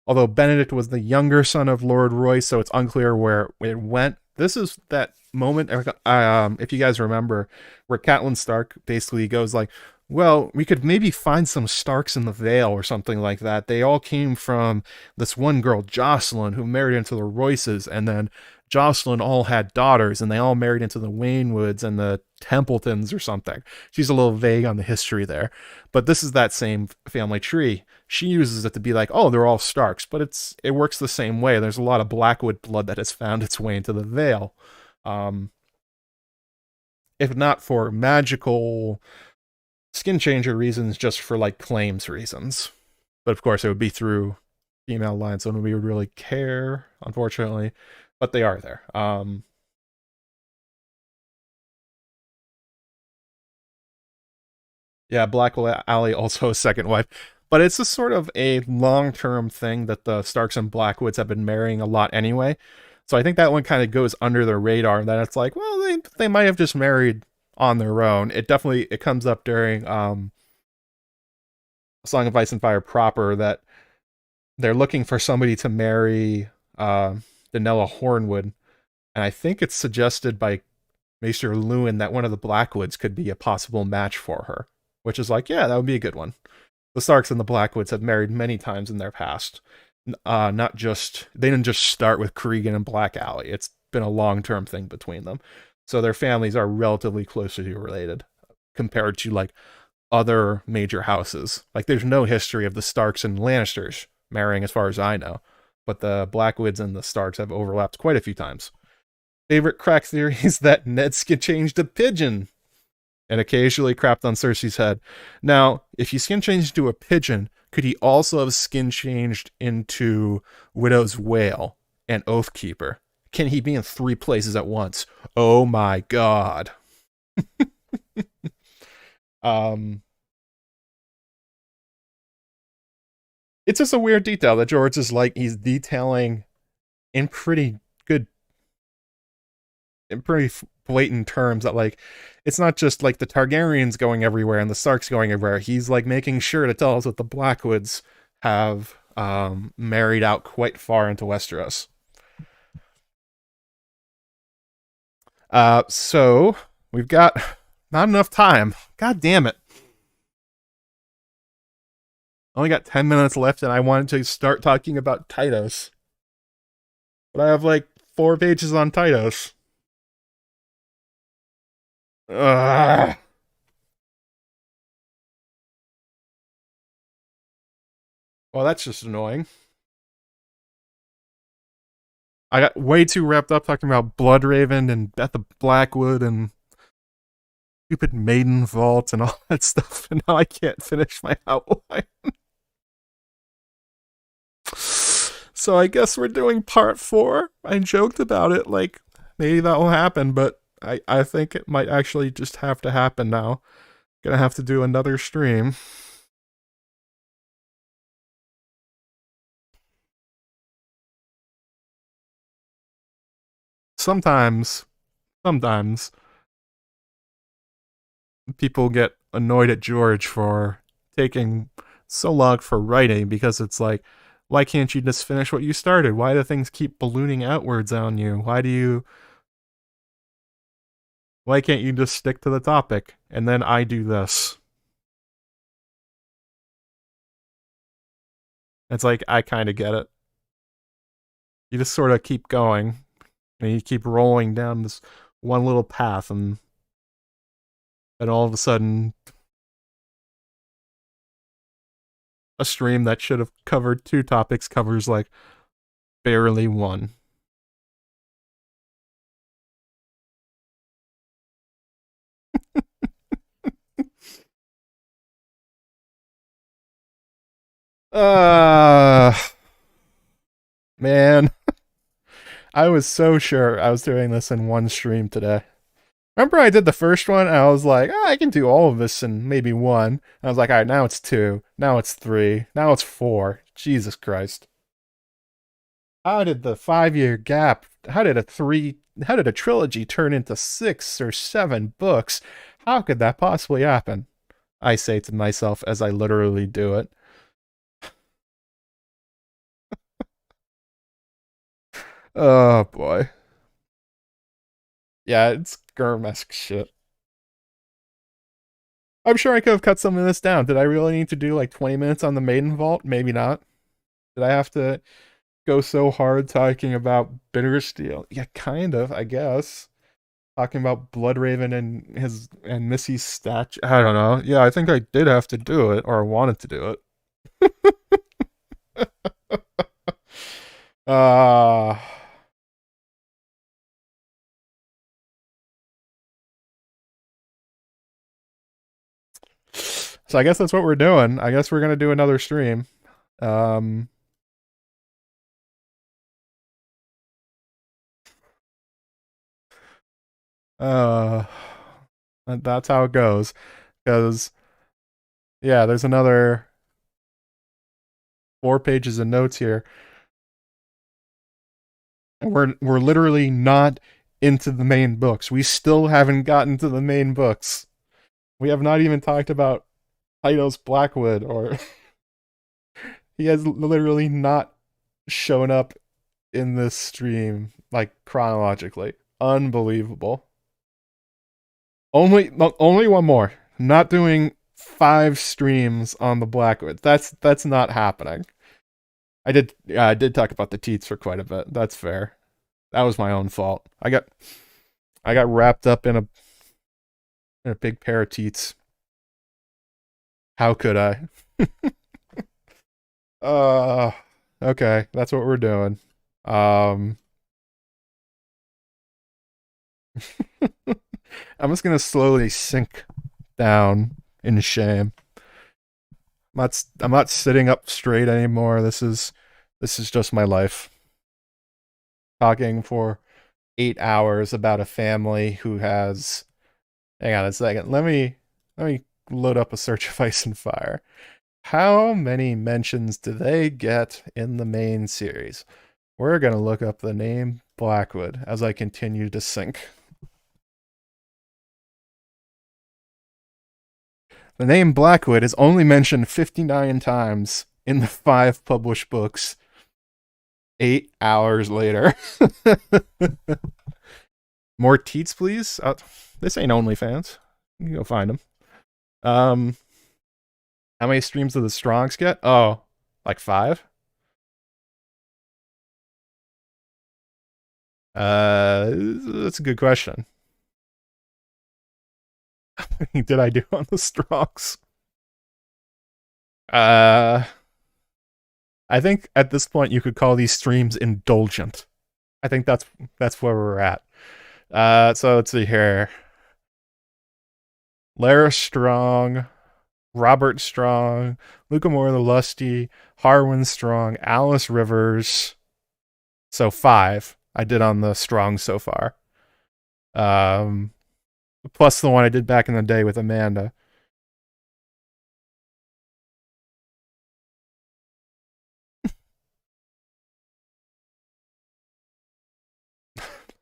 Benedict was the younger son of Lord Royce, so it's unclear where it went. This is that moment, if you guys remember, where Catelyn Stark basically goes like, well, we could maybe find some Starks in the Vale or something like that. They all came from this one girl, Jocelyn, who married into the Royces, and then Jocelyn all had daughters, and they all married into the Waynwoods and the Templetons or something. She's a little vague on the history there, but this is that same family tree. She uses it to be like, oh, they're all Starks, but it works the same way. There's a lot of Blackwood blood that has found its way into the Vale. If not for magical skin changer reasons, just for like claims reasons. But of course, it would be through, female line, so nobody would really care, unfortunately. But they are there. Yeah, Blackwood Alley also a second wife. But it's a sort of a long-term thing that the Starks and Blackwoods have been marrying a lot anyway. So I think that one kind of goes under the radar. That it's like, well, they might have just married on their own. It comes up during Song of Ice and Fire proper that they're looking for somebody to marry Danella Hornwood, and I think it's suggested by Maester Lewin that one of the Blackwoods could be a possible match for her, which is like, yeah, that would be a good one. The Starks and the Blackwoods have married many times in their past. Not just they didn't just start with Cregan and Black Alley. It's been a long-term thing between them. So their families are relatively closely related compared to like other major houses. Like there's no history of the Starks and Lannisters marrying as far as I know, but the Blackwoods and the Starks have overlapped quite a few times. Favorite crack theory is that Ned skin changed to pigeon and occasionally crapped on Cersei's head. Now, if he skin changed to a pigeon, could he also have skin changed into Widow's Wail and Oathkeeper? Can he be in 3 places at once? Oh my god. It's just a weird detail that George is like, he's detailing in good in pretty blatant terms that like it's not just like the Targaryens going everywhere and the Starks going everywhere. He's like making sure to tell us that the Blackwoods have married out quite far into Westeros. So we've got not enough time. God damn it. Only got 10 minutes left and I wanted to start talking about Tytos. But I have like 4 pages on Tytos. Ugh. Well, that's just annoying. I got way too wrapped up talking about Bloodraven and Beth of Blackwood and stupid Maiden Vault and all that stuff, and now I can't finish my outline. So I guess we're doing part 4. I joked about it, like maybe that will happen, but I think it might actually just have to happen now. Gonna have to do another stream. Sometimes people get annoyed at George for taking so long for writing because it's like, why can't you just finish what you started? Why do things keep ballooning outwards on you? Why can't you just stick to the topic? And then I do this. It's like, I kind of get it. You just sort of keep going and you keep rolling down this one little path, and then all of a sudden a stream that should have covered 2 topics covers like barely 1. uh Man, I was so sure I was doing this in one stream today. Remember I did the first one and I was like, oh, I can do all of this in maybe 1. And I was like, all right, now it's 2, now it's 3, now it's 4. Jesus Christ. How did the 5-year gap, how did a trilogy turn into 6 or 7 books? How could that possibly happen? I say to myself as I literally do it. Oh boy. Yeah, it's Gurm-esque shit. I'm sure I could have cut some of this down. Did I really need to do like 20 minutes on the Maiden Vault? Maybe not. Did I have to go so hard talking about Bittersteel? Yeah, kind of, I guess. Talking about Bloodraven and Missy's statue. I don't know. Yeah, I think I did have to do it, or I wanted to do it. uh So I guess that's what we're doing. I guess we're gonna do another stream. Um Uh, that's how it goes. Because yeah, there's another 4 pages of notes here, and we're literally not into the main books. We still haven't gotten to the main books. We have not even talked about Tito's Blackwood, or he has literally not shown up in this stream like chronologically. Unbelievable. Only one more. Not doing 5 streams on the Blackwood. That's not happening. I did talk about the Teats for quite a bit. That's fair. That was my own fault. I got wrapped up in a big pair of Teats. How could I? uh okay, that's what we're doing. Um I'm just gonna slowly sink down in shame. I'm not sitting up straight anymore. This is just my life. Talking for 8 hours about a family who has. Hang on a second. Let me load up a search of Ice and Fire. How many mentions do they get in the main series? We're gonna look up the name Blackwood as I continue to sink. The name Blackwood is only mentioned 59 times in the 5 published books. 8 hours later. More Teats, please. This ain't OnlyFans. You can go find them. How many streams do the Strongs get? Oh, like 5. That's a good question. Did I do on the Strongs? I think at this point you could call these streams indulgent. I think that's where we're at. So let's see here. Lara Strong, Robert Strong, Luca Moore the Lusty, Harwin Strong, Alice Rivers. So 5 I did on the Strong so far. Plus the one I did back in the day with Amanda.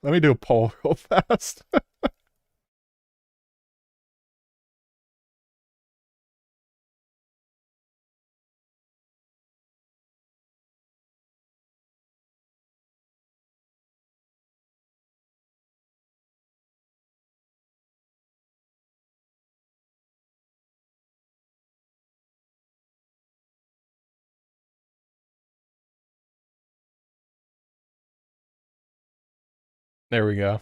Let me do a poll real fast. There we go.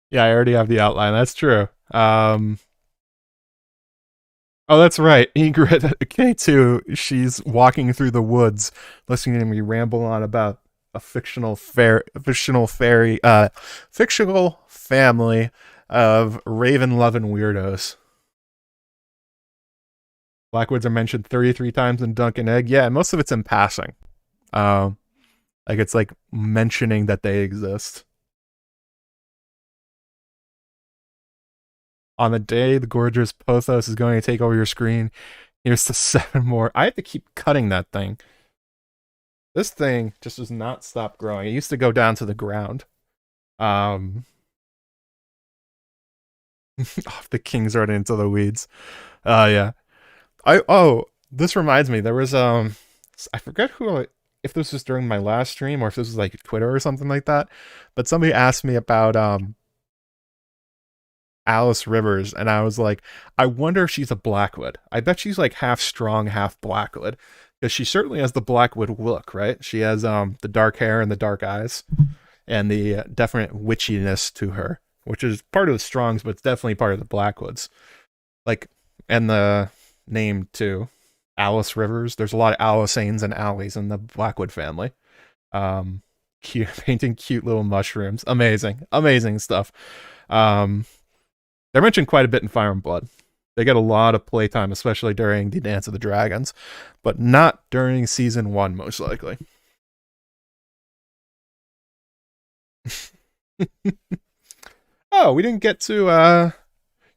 Yeah, I already have the outline. That's true. Oh, that's right. Ingrid K2, she's walking through the woods, listening to me ramble on about a fictional family of raven-loving weirdos. Blackwoods are mentioned 33 times in Dunk and Egg. Yeah, most of it's in passing. Like it's like mentioning that they exist. On the day the gorgeous Pothos is going to take over your screen, here's the 7 more. I have to keep cutting that thing. This thing just does not stop growing. It used to go down to the ground. The king's running into the weeds. Yeah. This reminds me. There was I forget if this was during my last stream or if this was like Twitter or something like that. But somebody asked me about Alice Rivers, and I was like, I wonder if she's a Blackwood. I bet she's like half Strong, half Blackwood, because she certainly has the Blackwood look, right? She has the dark hair and the dark eyes, and the definite witchiness to her, which is part of the Strongs, but it's definitely part of the Blackwoods. Like, and the name too, Alice Rivers. There's a lot of Alisanes and Alleys in the Blackwood family. Cute, painting cute little mushrooms. Amazing stuff. They're mentioned quite a bit in Fire and Blood. They get a lot of playtime, especially during the Dance of the Dragons, but not during season 1, most likely. Oh, we didn't get to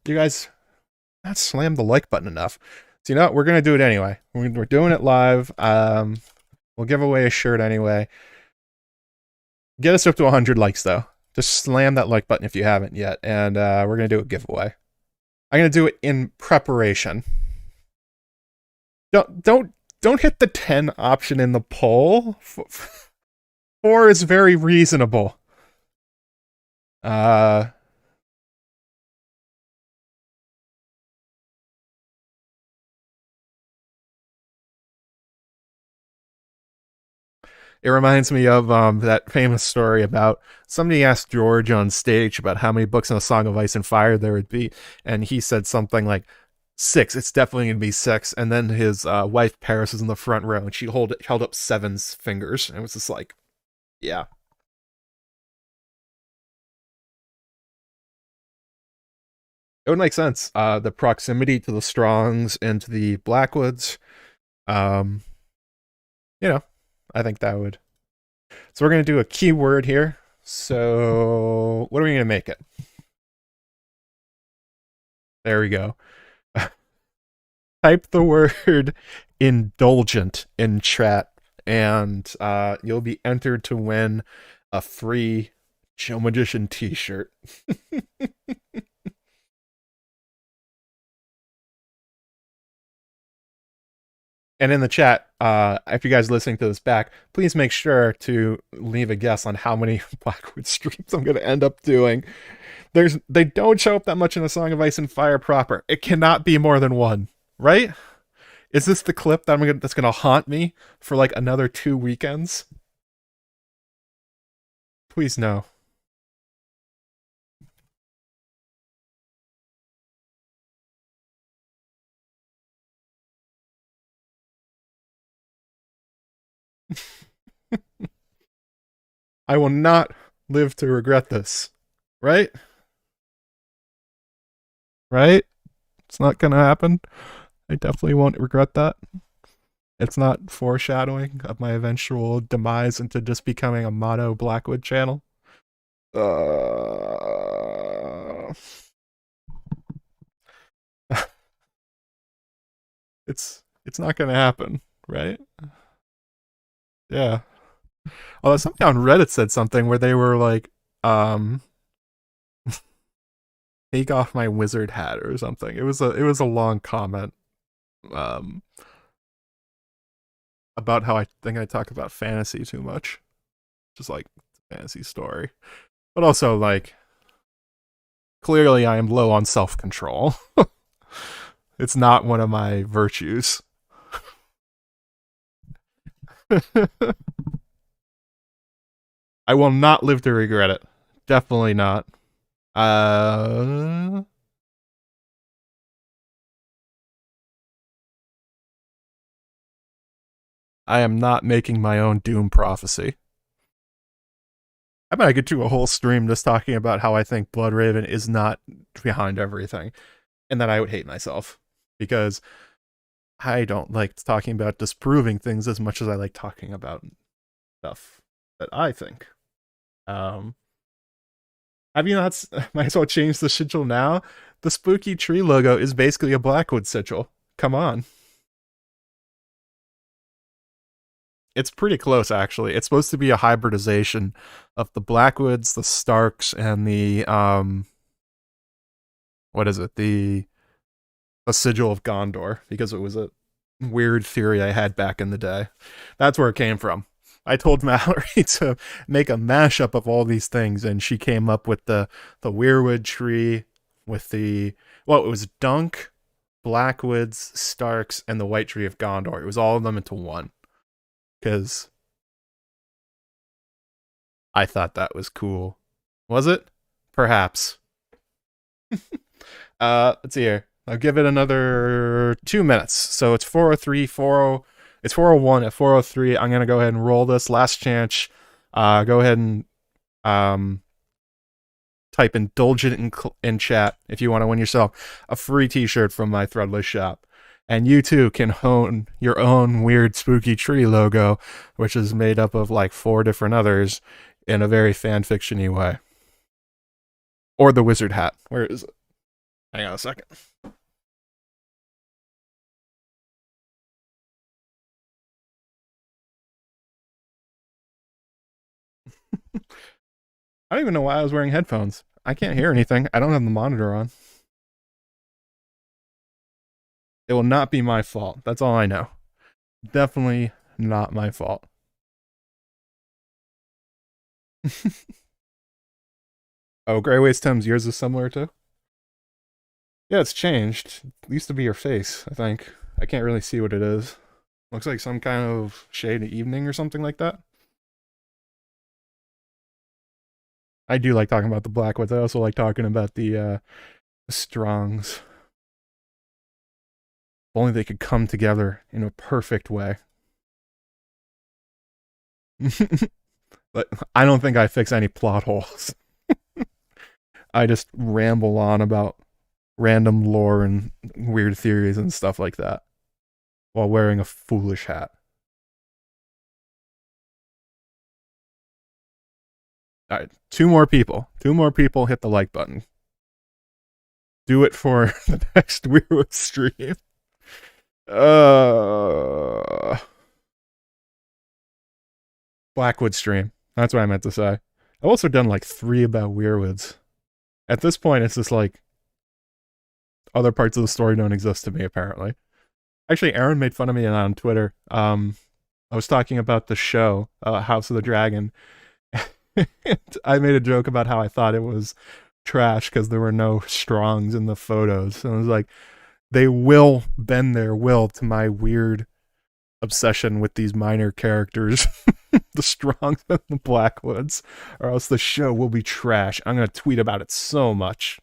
you guys not slam the like button enough. So you know what? We're gonna do it anyway. We're doing it live. We'll give away a shirt anyway. Get us up to 100 likes though. Just slam that like button if you haven't yet, and we're gonna do a giveaway. I'm gonna do it in preparation. Don't hit the 10 option in the poll. 4 is very reasonable. It reminds me of that famous story about somebody asked George on stage about how many books in A Song of Ice and Fire there would be, and he said something like 6. It's definitely gonna be 6. And then his wife Paris was in the front row, and she held up 7's fingers, and it was just like, yeah. It would make sense. The proximity to the Strongs and to the Blackwoods. Um, you know, I think that would. So we're going to do a keyword here. So what are we going to make it? There we go. Type the word indulgent in chat, and you'll be entered to win a free Joe Magician t-shirt. And in the chat, if you guys are listening to this back, please make sure to leave a guess on how many Blackwood streams I'm going to end up doing. They don't show up that much in A Song of Ice and Fire proper. It cannot be more than 1, right? Is this the clip that's going to haunt me for like another 2 weekends? Please no. I will not live to regret this. Right? Right? It's not gonna happen. I definitely won't regret that. It's not foreshadowing of my eventual demise into just becoming a mono Blackwood channel. It's not gonna happen, right? Yeah. Although somebody on Reddit said something where they were like, take off my wizard hat or something. It was a long comment. About how I think I talk about fantasy too much. Just like fantasy story. But also like clearly I am low on self-control. It's not one of my virtues. I will not live to regret it. Definitely not. I am not making my own doom prophecy. I bet I could do a whole stream just talking about how I think Bloodraven is not behind everything, and that I would hate myself because I don't like talking about disproving things as much as I like talking about stuff that I think. Have you not? Might as well change the sigil now. The spooky tree logo is basically a Blackwood sigil. Come on. It's pretty close, actually. It's supposed to be a hybridization of the Blackwoods, the Starks, and the what is it? The sigil of Gondor, because it was a weird theory I had back in the day. That's where it came from. I told Mallory to make a mashup of all these things, and she came up with the Weirwood tree with the it was Dunk, Blackwoods, Starks, and the White Tree of Gondor. It was all of them into one. Because I thought that was cool. Was it? Perhaps. Let's see here. I'll give it another 2 minutes. So it's 4:03, it's 4:01. At 4:03, I'm gonna go ahead and roll this. Last chance. Go ahead and type indulgent in chat if you want to win yourself a free t-shirt from my threadless shop. And you too can hone your own weird spooky tree logo, which is made up of like 4 different others, in a very fan fiction-y way. Or the wizard hat. Where is it? Hang on a second. I don't even know why I was wearing headphones. I can't hear anything. I don't have the monitor on. It will not be my fault. That's all I know. Definitely not my fault. Oh, Grey Waste Thames, yours is similar too? Yeah, it's changed. It used to be your face, I think. I can't really see what it is. Looks like some kind of shade of evening or something like that. I do like talking about the Blackwoods. I also like talking about the Strongs. If only they could come together in a perfect way. But I don't think I fix any plot holes. I just ramble on about random lore and weird theories and stuff like that while wearing a foolish hat. All right, two more people. Two more people hit the like button. Do it for the next Weirwood stream. Blackwood stream. That's what I meant to say. I've also done like 3 about Weirwoods. At this point, it's just like other parts of the story don't exist to me, apparently. Actually, Aaron made fun of me on Twitter. I was talking about the show, House of the Dragon. I made a joke about how I thought it was trash because there were no Strongs in the photos. And I was like, they will bend their will to my weird obsession with these minor characters, the Strongs and the Blackwoods, or else the show will be trash. I'm going to tweet about it so much.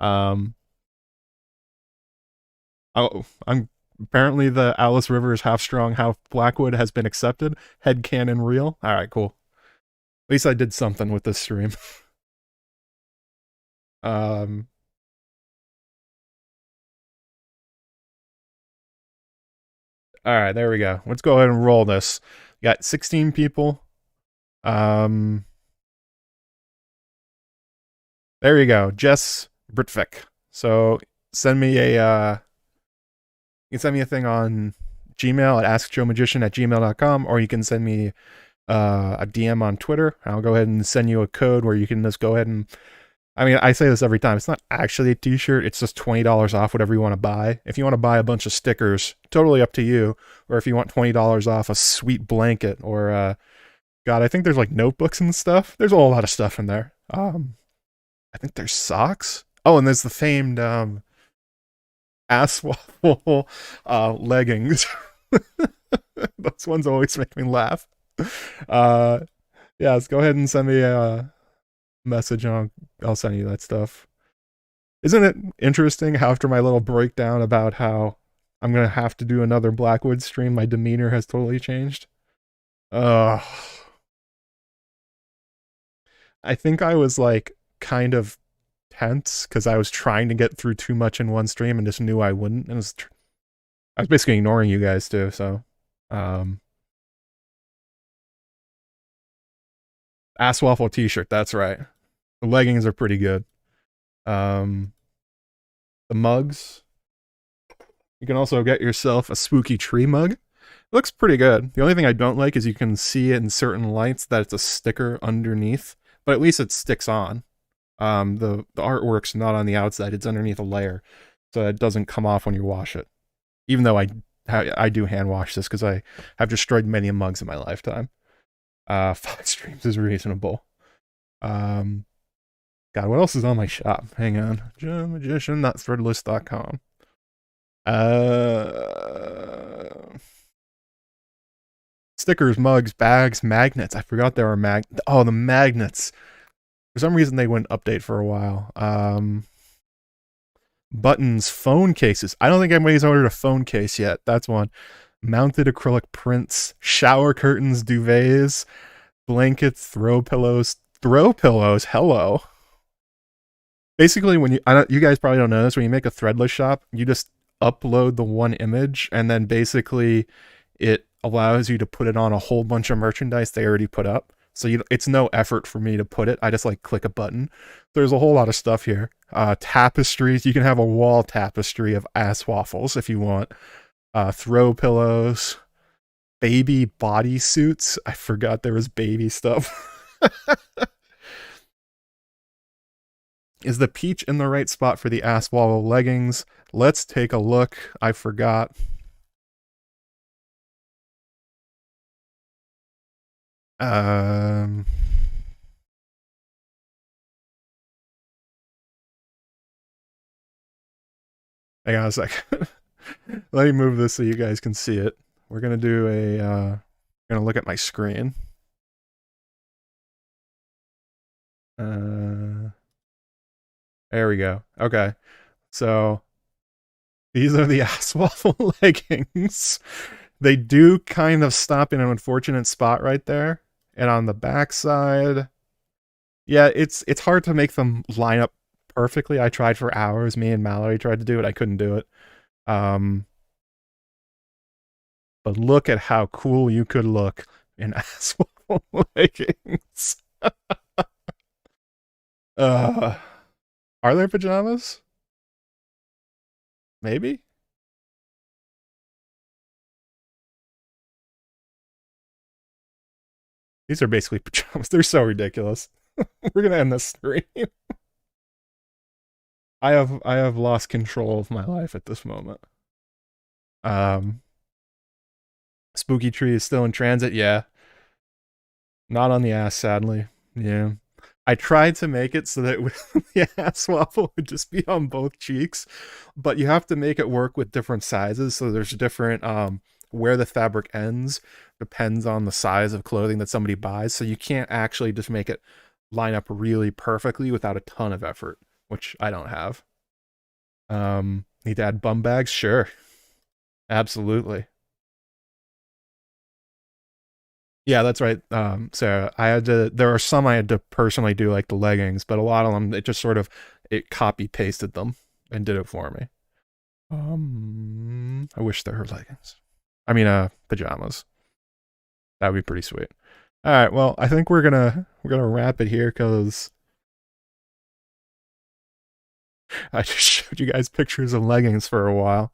I'm apparently the Alice Rivers half strong, half Blackwood has been accepted. Headcanon real. All right, cool. At least I did something with this stream. All right, there we go. Let's go ahead and roll this. We got 16 people. There you go, Jess Britvik. So send me a you can send me a thing on Gmail at AskJoeMagician@gmail.com, or you can send me a DM on Twitter. I'll go ahead and send you a code where you can just go ahead and, I mean, I say this every time. It's not actually a t-shirt. It's just $20 off whatever you want to buy. If you want to buy a bunch of stickers, totally up to you. Or if you want $20 off a sweet blanket, or God, I think there's like notebooks and stuff. There's a whole lot of stuff in there. I think there's socks. Oh, and there's the famed Asswaffle leggings. Those ones always make me laugh. Yeah, let's go ahead and send me a message and I'll send you that stuff. Isn't it interesting how after my little breakdown about how I'm going to have to do another Blackwood stream, my demeanor has totally changed? I think I was like kind of tense because I was trying to get through too much in one stream and just knew I wouldn't. And I was basically ignoring you guys too, so Asswaffle t-shirt, that's right. The leggings are pretty good. The mugs. You can also get yourself a spooky tree mug. It looks pretty good. The only thing I don't like is you can see it in certain lights that it's a sticker underneath, but at least it sticks on. The artwork's not on the outside, it's underneath a layer, so it doesn't come off when you wash it. Even though I do hand wash this because I have destroyed many mugs in my lifetime. 5 streams is reasonable. God, what else is on my shop? Hang on. JoeMagician.threadless.com. Stickers, mugs, bags, magnets. I forgot there were the magnets. For some reason they wouldn't update for a while. Buttons, phone cases. I don't think anybody's ordered a phone case yet. That's one. Mounted acrylic prints, shower curtains, duvets, blankets, throw pillows. Hello. Basically, when you guys probably don't know this, when you make a threadless shop, you just upload the one image, and then basically it allows you to put it on a whole bunch of merchandise they already put up. So it's no effort for me to put it. I just like click a button. There's a whole lot of stuff here. Tapestries. You can have a wall tapestry of ass waffles if you want. Throw pillows. Baby bodysuits. I forgot there was baby stuff. Is the peach in the right spot for the ass waffle leggings? Let's take a look. I forgot. Hang on a second. Let me move this so you guys can see it. We're gonna do a gonna look at my screen. There we go. Okay. So these are the ass waffle leggings. They do kind of stop in an unfortunate spot right there. And on the back side, yeah, it's hard to make them line up perfectly. I tried for hours. Me and Mallory tried to do it. I couldn't do it. But look at how cool you could look in ass waffle leggings. Are there pajamas? Maybe? These are basically pajamas. They're so ridiculous. We're gonna end this stream. I have lost control of my life at this moment. Spooky Tree is still in transit, yeah. Not on the ass, sadly. Yeah. I tried to make it so that the ass waffle would just be on both cheeks, but you have to make it work with different sizes. So there's different where the fabric ends depends on the size of clothing that somebody buys. So you can't actually just make it line up really perfectly without a ton of effort, which I don't have. Need to add bum bags? Sure. Absolutely. Yeah, that's right, Sarah. There are some I had to personally do, like the leggings, but a lot of them, it just sort of, it copy pasted them and did it for me. I wish there were leggings. I mean, pajamas. That would be pretty sweet. All right, well, I think we're gonna wrap it here because I just showed you guys pictures of leggings for a while,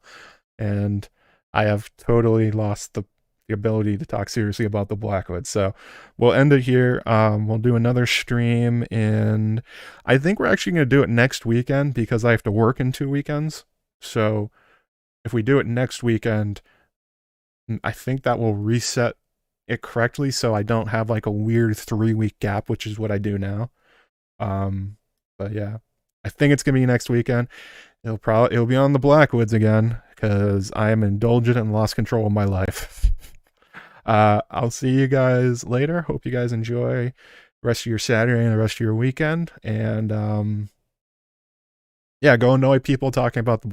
and I have totally lost the ability to talk seriously about the Blackwoods. So we'll end it here. We'll do another stream, and I think we're actually going to do it next weekend because I have to work in 2 weekends. So if we do it next weekend, I think that will reset it correctly so I don't have like a weird 3-week gap, which is what I do now. But yeah, I think it's going to be next weekend. It'll be on the Blackwoods again because I am indulgent and lost control of my life. I'll see you guys later. Hope you guys enjoy the rest of your Saturday and the rest of your weekend. And yeah, go annoy people talking about the